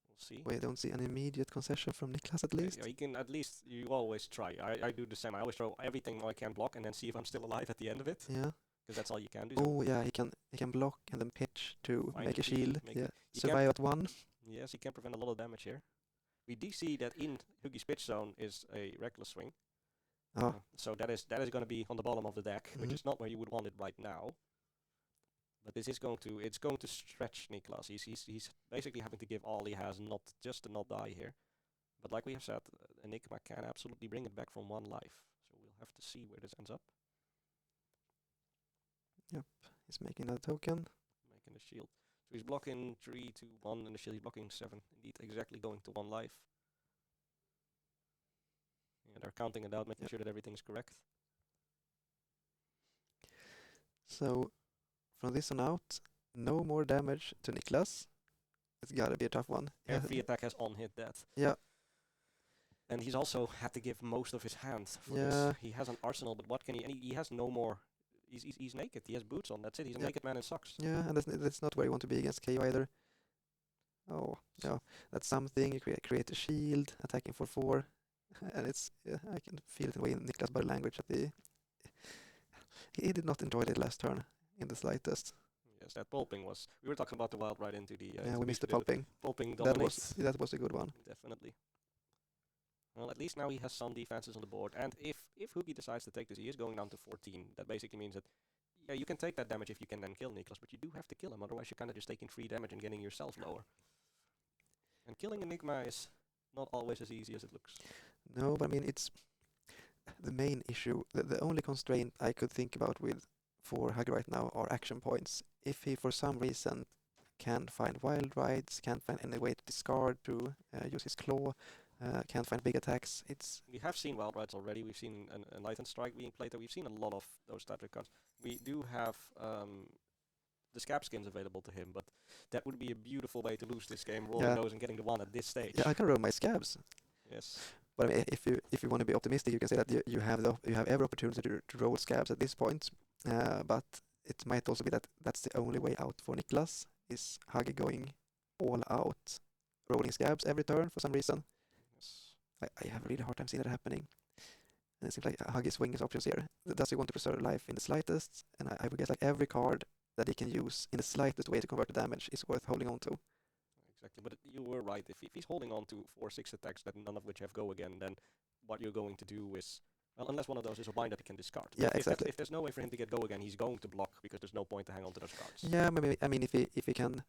We'll see. We don't see an immediate concession from Niklas at least. Yeah, you can at least, you always try. I do the same. I always throw everything I can block and then see if I'm still alive at the end of it. Yeah. Because that's all you can do. Oh yeah, he can block and then pitch to Find make a a shield. make Yeah. you Survive at 1. Yes, you can prevent a lot of damage here. We do see that in Hoogie's pitch zone is a reckless swing. Oh. So that is going to be on the bottom of the deck, which is not where you would want it right now. But this is going to stretch Niklas. He's basically having to give all he has, not just to not die here. But like we have said, Enigma can absolutely bring it back from 1 life. So we'll have to see where this ends up. Yep, he's making that token. Making the shield. So he's blocking 3 to 1 and the shield. He's blocking 7. Indeed, exactly going to 1 life. Yeah, they're counting it out, making sure that everything's correct. So, from this on out, no more damage to Niklas. It's gotta be a tough one. Every attack has on-hit that. Yeah. And he's also had to give most of his hand for Yeah. this. He has an arsenal, but what can he... And he has no more... He's naked. He has boots on. That's it. He's a naked man in socks. Yeah, and that's not where you want to be against KO either. Oh, yeah. That's something. You create a shield, attacking for 4. and I can feel it in the way in Niklas' body language that he did not enjoy the last turn in the slightest. Yes, that pulping was. We were talking about the wild right into the. Yeah, we missed the pulping. Pulping That dominates. was a good one. Definitely. Well, at least now he has some defenses on the board, and if Hoogie decides to take this, he is going down to 14. That basically means that yeah, you can take that damage if you can then kill Niklas, but you do have to kill him. Otherwise, you're kind of just taking free damage and getting yourself lower. And killing Enigma is not always as easy as it looks. No, but I mean it's the main issue. The only constraint I could think about for Huggy right now are action points. If he for some reason can't find wild rides, can't find any way to discard to use his claw, can't find big attacks, We have seen wild rides already. We've seen a Knight and Strike being played. We've seen a lot of those type of cards. We do have the scab skins available to him, but that would be a beautiful way to lose this game, rolling those and getting the one at this stage. Yeah, I can roll my scabs. Yes. But I mean, if you want to be optimistic, you can say that you have every opportunity to roll scabs at this point. But it might also be that that's the only way out for Niklas, is Huggy going all out, rolling scabs every turn for some reason. Yes. I have a really hard time seeing that happening. And it seems like Huggy is weighing his options here. Does he want to preserve life in the slightest? And I would guess like every card that he can use in the slightest way to convert the damage is worth holding on to. Exactly, but you were right. If he's holding on to 4-6 attacks, that none of which have go again, then what you're going to do is, well, unless one of those is a bind that he can discard. Yeah, if exactly. If there's no way for him to get go again, he's going to block because there's no point to hang on to those cards. Yeah, maybe, I mean, if he can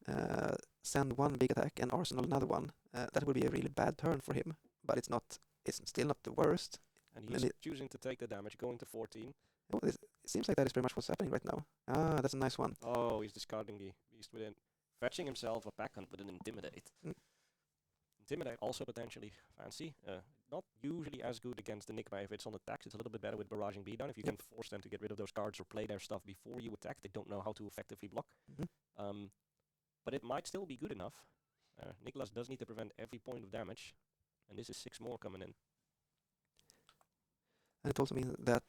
send one big attack and arsenal another one, that would be a really bad turn for him. But it's still not the worst. And he's choosing to take the damage, going to 14. Well, it seems like that is pretty much what's happening right now. Ah, that's a nice one. Oh, he's discarding the beast within, fetching himself a pack hunt with an Intimidate. Intimidate also potentially fancy. Not usually as good against Enigma if it's on attacks. It's a little bit better with barraging beatdown. If you can force them to get rid of those cards or play their stuff before you attack, they don't know how to effectively block. But it might still be good enough. Niklas does need to prevent every point of damage, and this is 6 more coming in. And it also means that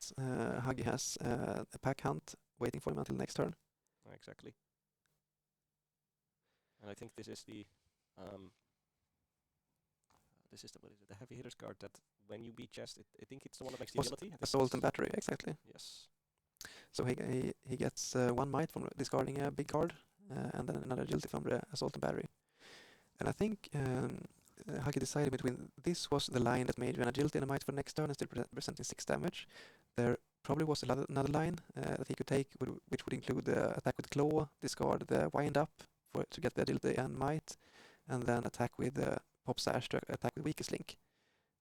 Huggy has a pack hunt waiting for him until next turn. Exactly. And I think this is the what is it? The heavy hitters card that when you beat chest, I think it's the one that makes the ability. Assault and battery, exactly. Yes. So he gets 1 might from discarding a big card, and then another agility from the assault and battery. And I think Huggy decided between this was the line that made you an agility and a might for next turn and still presenting 6 damage. There probably was another line that he could take, which would include the attack with claw, discard the wind up to get the agility and might, and then attack with pop sash to attack with weakest link.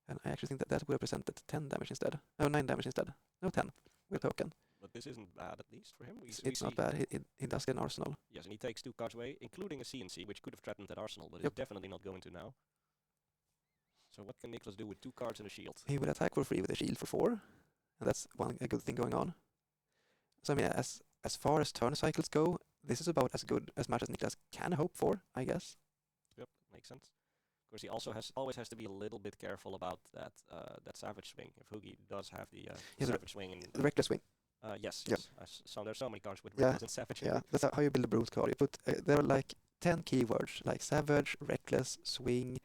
And I actually think that would have presented 10 damage instead. No, 9 damage instead. No, 10 with a token. But this isn't bad, at least for him. It's not bad. He does get an arsenal. Yes, and he takes 2 cards away, including a CNC, which could have threatened that arsenal, but it's definitely not going to now. So what can Niklas do with 2 cards and a shield? He will attack for free with a shield for 4, and that's a good thing going on. So I mean, as far as turn cycles go, this is about as much as Niklas can hope for, I guess. Yep, makes sense. Of course, he also always has to be a little bit careful about that savage swing. If Hoogie does have the savage swing and the reckless swing. Yes. So there's so many cards with reckless and savage. Yeah, that's how you build a brute card. You put there are like 10 keywords like savage, reckless, swing,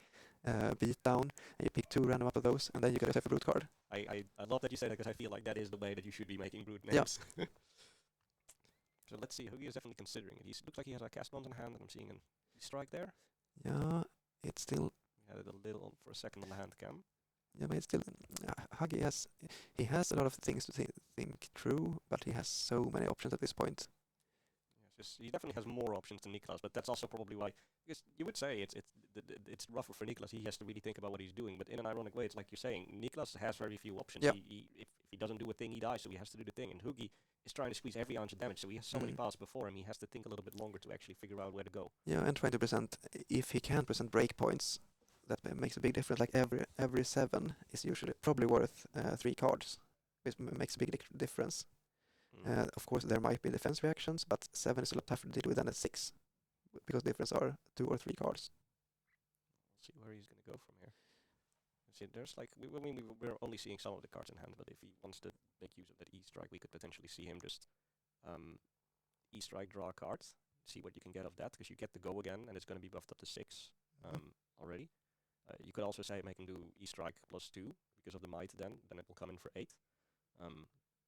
beat down, and you pick 2 random out of those, and then you get yourself a brute card. I love that you say that because I feel like that is the way that you should be making brute names. Yeah. So let's see. Hoogie is definitely considering it. He looks like he has a cast bones in hand, and I'm seeing a strike there. Yeah, it's still. We had it a little for a second on the hand cam. Yeah, but it's still. Huggy has a lot of things to think through, but he has so many options at this point. Yes, he definitely has more options than Niklas, but that's also probably why. Because you would say it's rougher for Niklas. He has to really think about what he's doing. But in an ironic way, it's like you're saying, Niklas has very few options. Yep. If he doesn't do a thing, he dies. So he has to do the thing. And Hoogie is trying to squeeze every ounce of damage. So he has so many paths before him. He has to think a little bit longer to actually figure out where to go. Yeah, and trying to present. If he can present breakpoints, that makes a big difference. Like every 7 is usually probably worth 3 cards, which makes a big difference. Of course, there might be defense reactions, but 7 is a lot tougher to deal with than a 6, because the difference are 2 or 3 cards. We'll see where he's going to go from here. See, there's like we're only seeing some of the cards in hand, but if he wants to make use of that E-strike, we could potentially see him just E-strike, draw a card, see what you can get of that, because you get the go again, and it's going to be buffed up to 6 already. You could also say make him do E-strike +2, because of the might then it will come in for 8,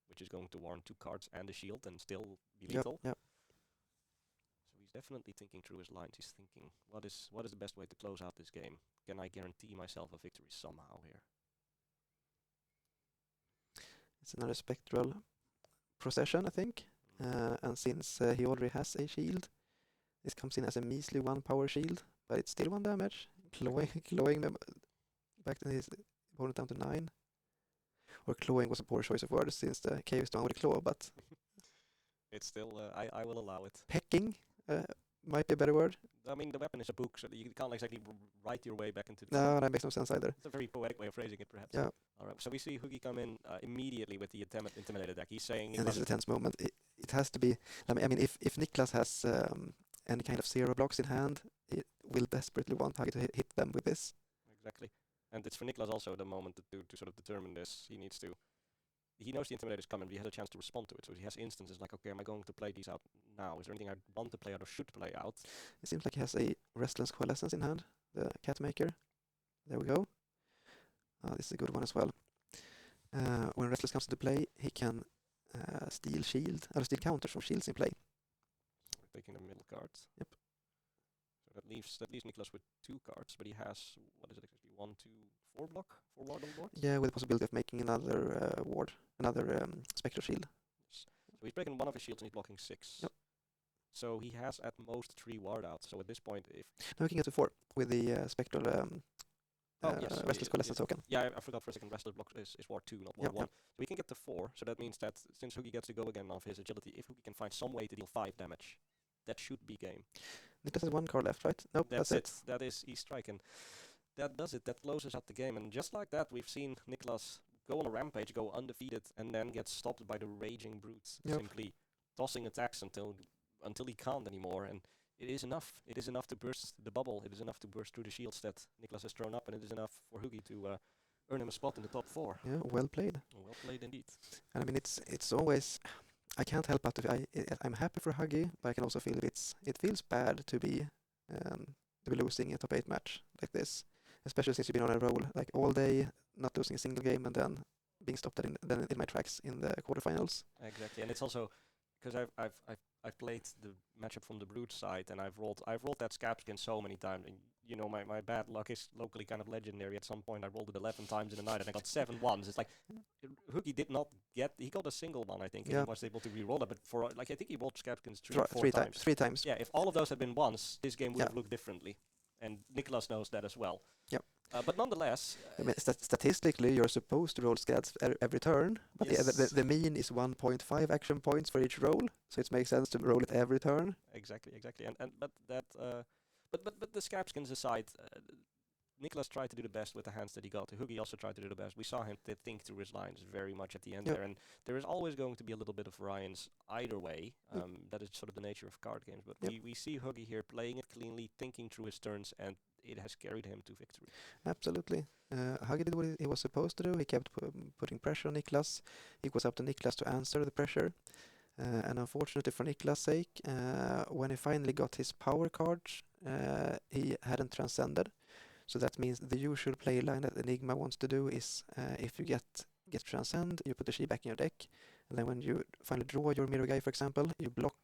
which is going to warrant 2 cards and a shield and still be lethal. Yep. So he's definitely thinking through his lines. He's thinking, what is the best way to close out this game? Can I guarantee myself a victory somehow here? It's another spectral procession, I think. And since he already has a shield, this comes in as a measly 1 power shield, but it's still 1 damage, clawing them back to his opponent down to 9. Or clawing was a poor choice of words since the cave is done with a claw, but It's still, I will allow it. pecking might be a better word. I mean, the weapon is a book, so you can't exactly write your way back into the No, that makes no sense either. It's a very poetic way of phrasing it, perhaps. Yeah. All right, so we see Hoogie come in immediately with the Intimidated deck. He's saying... And this is a tense moment. It has to be... I mean, if Niklas has any kind of 0 blocks in hand, it will desperately want Huggy to hit them with this. Exactly. And it's for Niklas also the moment to sort of determine this. He needs to... He knows the Intimidator is coming, but he has a chance to respond to it. So he has instances like, okay, am I going to play these out now? Is there anything I want to play out or should play out? It seems like he has a Restless Coalescence in hand, the cat maker. There we go. This is a good one as well. When Restless comes into play, he can steal counters from shields in play. We're taking the middle cards. Yep. So that leaves Niklas with 2 cards, but he has, what is it exactly, 1, 2, 4 ward on board? Yeah, with the possibility of making another ward, another spectral shield. Yes. So he's breaking 1 of his shields and he's blocking 6. Yep. So he has at most 3 ward outs. So at this point, if... Now we can get to 4 with the spectral Restless Coalescence token. Yeah, I forgot for a second. Restless block is ward 2, not ward 1. Yep. So we can get to 4. So that means that since Hoogie gets to go again off his agility, if Hoogie can find some way to deal 5 damage, that should be game. Niklas has 1 card left, right? Nope, that's it. That is E-Strike, and that does it. That closes out the game. And just like that, we've seen Niklas go on a rampage, go undefeated, and then get stopped by the Raging Brutes, simply tossing attacks until he can't anymore. And it is enough. It is enough to burst the bubble. It is enough to burst through the shields that Niklas has thrown up, and it is enough for Hoogie to earn him a spot in the top 4. Yeah, well played. Well played indeed. And I mean, it's always... I can't help but I'm happy for Huggy, but I can also feel it feels bad to be losing a top 8 match like this, especially since you've been on a roll like all day, not losing a single game, and then being stopped in my tracks in the quarterfinals. Exactly, and it's also because I've played the matchup from the Brood side, and I've rolled that Scab skin so many times, and you know my bad luck is locally kind of legendary. At some point I rolled it 11 times in a night and I got 7 ones. It's like Hoogie did not get, he got a single one, I think, and he was able to re-roll it, but for like I think he rolled Scab skins 3 or 4 times. 3 times. Yeah, if all of those had been ones, this game would have looked differently, and Niklas knows that as well. Yep. But nonetheless, I mean, statistically, you're supposed to roll scads every turn, but the mean is 1.5 action points for each roll, so it makes sense to roll it every turn. Exactly, and but that but the Scabskins aside, Niklas tried to do the best with the hands that he got. Hoogie also tried to do the best. We saw him think through his lines very much at the end there, and there is always going to be a little bit of variance either way. That is sort of the nature of card games, but we see Hoogie here playing it cleanly, thinking through his turns, and it has carried him to victory. Absolutely. Huggy did what he was supposed to do. He kept putting pressure on Niklas. It was up to Niklas to answer the pressure. And unfortunately for Niklas' sake, when he finally got his power cards, he hadn't transcended. So that means the usual play line that Enigma wants to do is if you get transcend, you put the Shi back in your deck. And then when you finally draw your mirror guy, for example, you block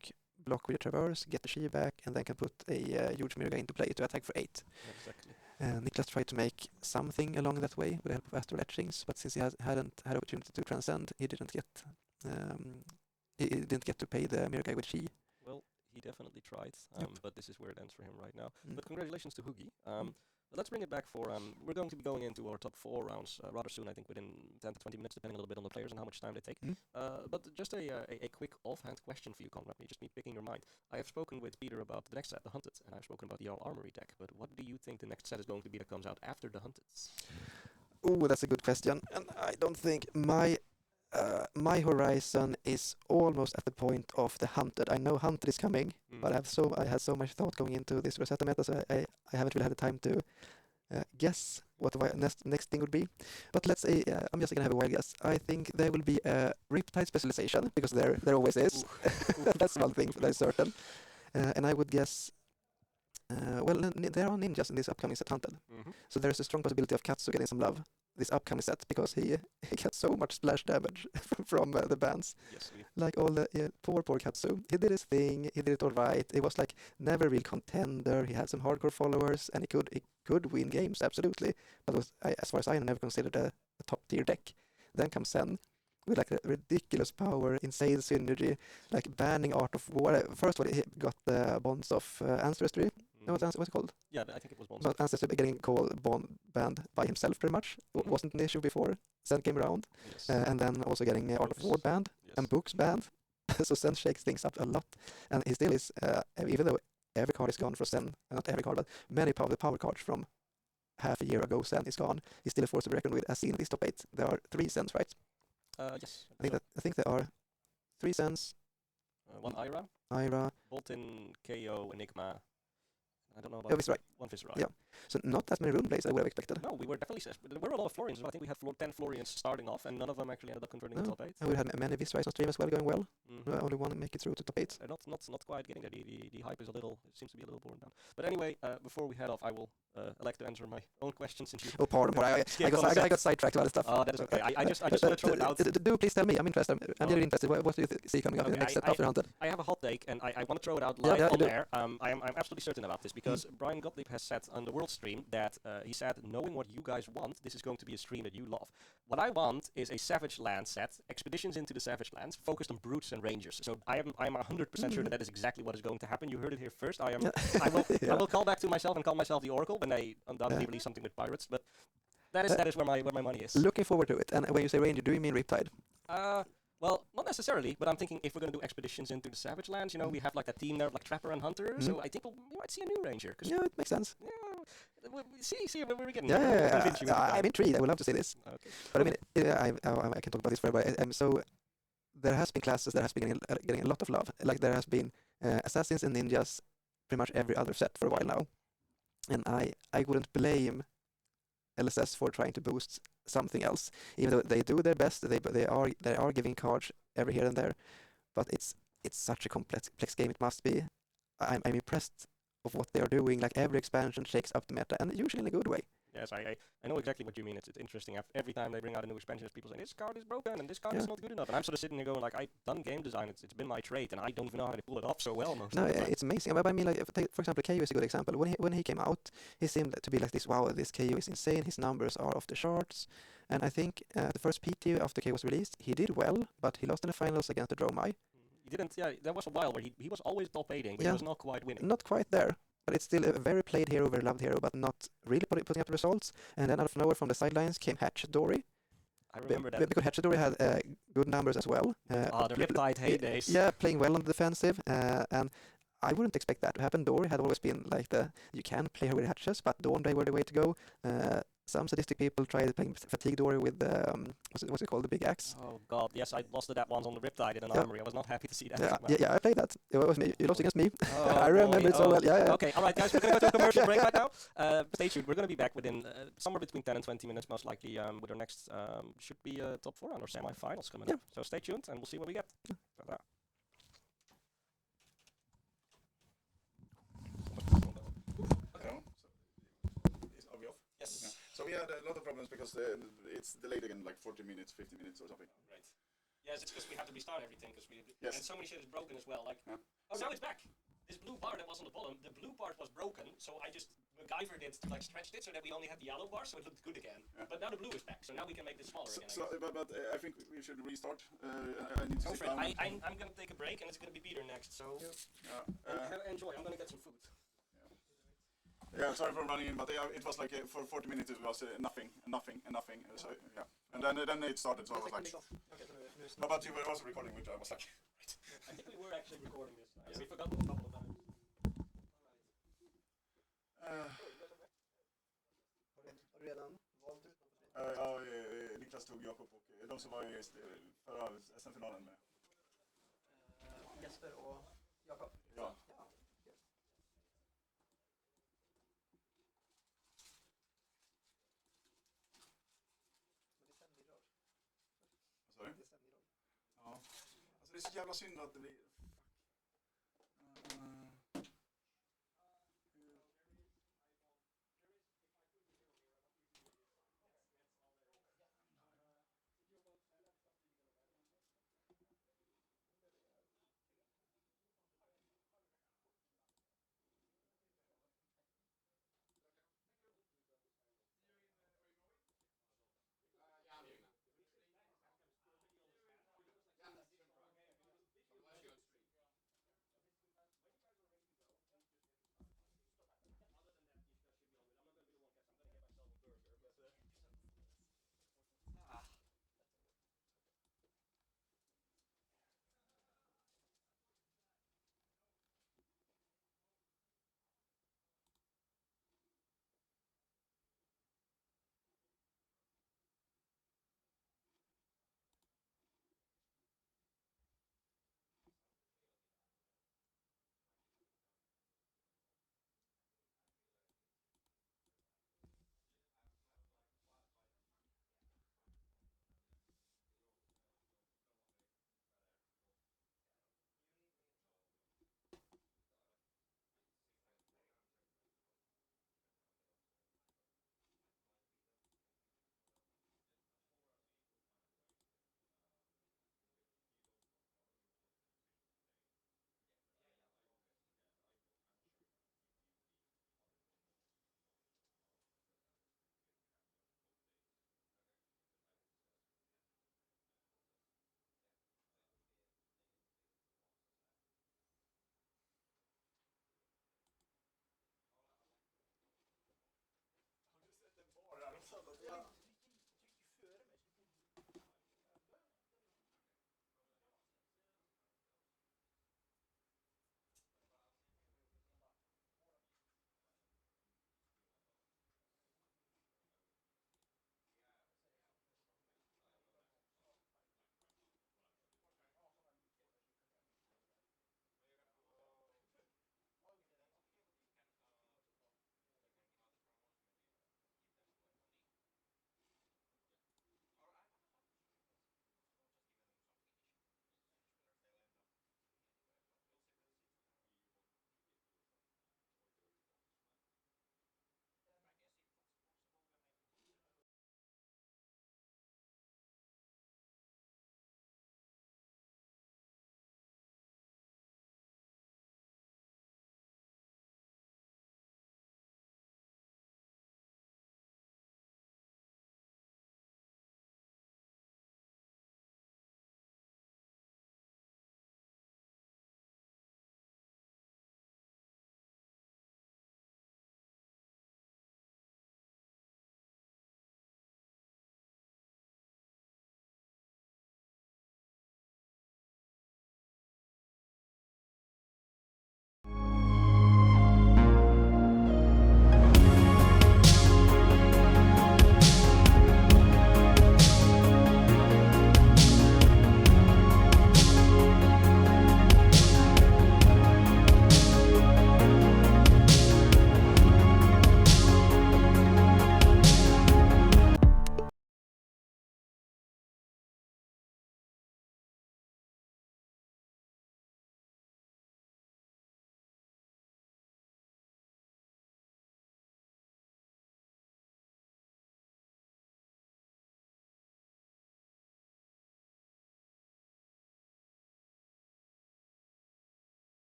with your traverse, get the Shi back, and then can put a huge mirror guy into play to attack for 8. Exactly. Niklas tried to make something along that way with the help of astral etchings, but since he hadn't had opportunity to transcend, he didn't get to pay the mirror guy with Shi. Well, he definitely tried, but this is where it ends for him right now. Mm. But congratulations to Hoogie. Let's bring it back for, we're going to be going into our top 4 rounds rather soon, I think within 10 to 20 minutes, depending a little bit on the players and how much time they take. Mm. But just a quick offhand question for you, Conrad, just me picking your mind. I have spoken with Peter about the next set, the Hunted, and I've spoken about the All Armory deck, but what do you think the next set is going to be that comes out after the Hunted? Oh, that's a good question, and I don't think my horizon is almost at the point of the Hunted. I know Hunted is coming, but I had so much thought going into this Rosetta meta, so I haven't really had the time to guess what the next thing would be. But let's say I'm just gonna have a wild guess. I think there will be a Riptide specialization because there always is. That's one thing that is certain. And I would guess. Well, there are ninjas in this upcoming set Hunted, so there's a strong possibility of Katsu getting some love. this upcoming set because he got so much splash damage from the bans. Yes, Like all the poor Katsu. He did his thing. He did it all right. He was like never a real contender. He had some hardcore followers, and he could win games absolutely. But as far as I know, never considered a top tier deck. Then comes Sen with like a ridiculous power, insane synergy, like banning Art of War. First of all, he got the Bonds of Ancestry. No, what's it called? Yeah, I think it was Bonds. But Ancestry getting banned by himself pretty much. Wasn't an issue before Sen came around. Yes. And then also getting Art of War banned and books banned. So Sen shakes things up a lot. And he still is, even though every card is gone for Sen, not every card, but many of the power cards from half a year ago Sen is gone. He's still a force to be reckoned with as seen in this top 8. There are 3 Sens, right? Yes. I think there are 3 Sens. One Ira. Bolton, KO, Enigma. I don't know about Viscerai. One Viscerai. Yeah. So not as many rune plays I would have expected. No, we were definitely... There were a lot of Florians. I think we had 10 Florians starting off, and none of them actually ended up converting to top 8. And we had many Viscerais on stream as well, going well. Only one make it through to top 8. Not quite getting there. The hype is it seems to be a little borne down. But anyway, before we head off, I will elect to answer my own question since you... Oh, pardon. I got sidetracked about stuff. Oh, that is okay. I just want to throw it out. Do please tell me. I'm interested. I'm really interested. What do you see coming up in the next set after Hunted? I have a hot take, and I want to throw it out live on air. I'm absolutely certain about this, because Brian Gottlieb has said on the World stream that he said, knowing what you guys want, this is going to be a stream that you love. What I want is a Savage Land set, expeditions into the Savage Lands, focused on brutes and rangers. So I am 100% sure that is exactly what is going to happen. You heard it here first. I will call back to myself and call myself the Oracle when they undoubtedly release something with pirates. But that is where my money is. Looking forward to it. And when you say ranger, do you mean Riptide? Well, not necessarily, but I'm thinking if we're going to do expeditions into the Savage Lands, you know, we have like that team there, like Trapper and Hunter, so I think we might see a new ranger. Yeah, it makes sense. Yeah, see where we're getting. I'm intrigued. I would love to see this. Okay. But I mean, I can talk about this forever. So there has been classes that has been getting a lot of love. Like there has been assassins and ninjas, pretty much every other set for a while now, and I wouldn't blame LSS for trying to boost something else, even though they do their best. They are giving cards every here and there, but it's such a complex game. It must be. I'm impressed of what they are doing. Like every expansion shakes up the meta, and usually in a good way. Yes, I know exactly what you mean. It's interesting. Every time they bring out a new expansion, people say this card is broken and this card is not good enough. And I'm sort of sitting there going like, I've done game design. It's been my trade, and I don't even know how to pull it off so well. It's amazing. But I mean, like for example, KO is a good example. When he came out, he seemed to be like this. Wow, this KO is insane. His numbers are off the charts. And I think the first PT after KO was released, he did well, but he lost in the finals against the Dromai. He didn't. Yeah, there was a while where he was always top 8ing, but he was not quite winning. Not quite there. But it's still a very played hero, very loved hero, but not really putting up the results. And then out of nowhere from the sidelines came Hatchet Dory. I remember that. Because Hatchet Dory had good numbers as well. The Riptide heydays. Yeah, playing well on the defensive. And I wouldn't expect that to happen. Dory had always been like you can play her with hatches, but Dawn Ray were the way to go. Some sadistic people tried playing Fatigue Dory with, what's it called, the big axe? Oh god, yes, I lost to that once on the Riptide in an armory. I was not happy to see that. Yeah, I played that. It was me. You lost against me. I remember it so well. Yeah. Okay, alright guys, we're going to go to a commercial break right now. Stay tuned. We're going to be back within somewhere between 10 and 20 minutes, most likely, with our next, should be top 4 round or semi-finals coming up. So stay tuned and we'll see what we get. Ta-da. Yes. So we had a lot of problems because it's delayed again, like 40 minutes, 50 minutes or something. Right. Yes, it's because we have to restart everything because and so many shit is broken as well. Like, oh, now it's back. This blue bar that was on the bottom, the blue part was broken, so I just MacGyvered it, like stretched it so that we only had the yellow bar, so it looked good again. But now the blue is back, so now we can make this smaller again. But I think we should restart. I need to sit down. I'm going to take a break, and it's going to be Peter next, so enjoy. I'm going to get some food. Yeah, sorry for running in, but it was like for 40 minutes it was nothing. So yeah, and then it started. So I was like, but you were also recording, which I was like, right. I think we were actually recording this. We forgot a couple of times. Niklas tog Jakob och de som var i förra SM-finalen med. Jesper och Jakob. Ja. Sorry? Ja. Alltså det är så jävla synd att det blir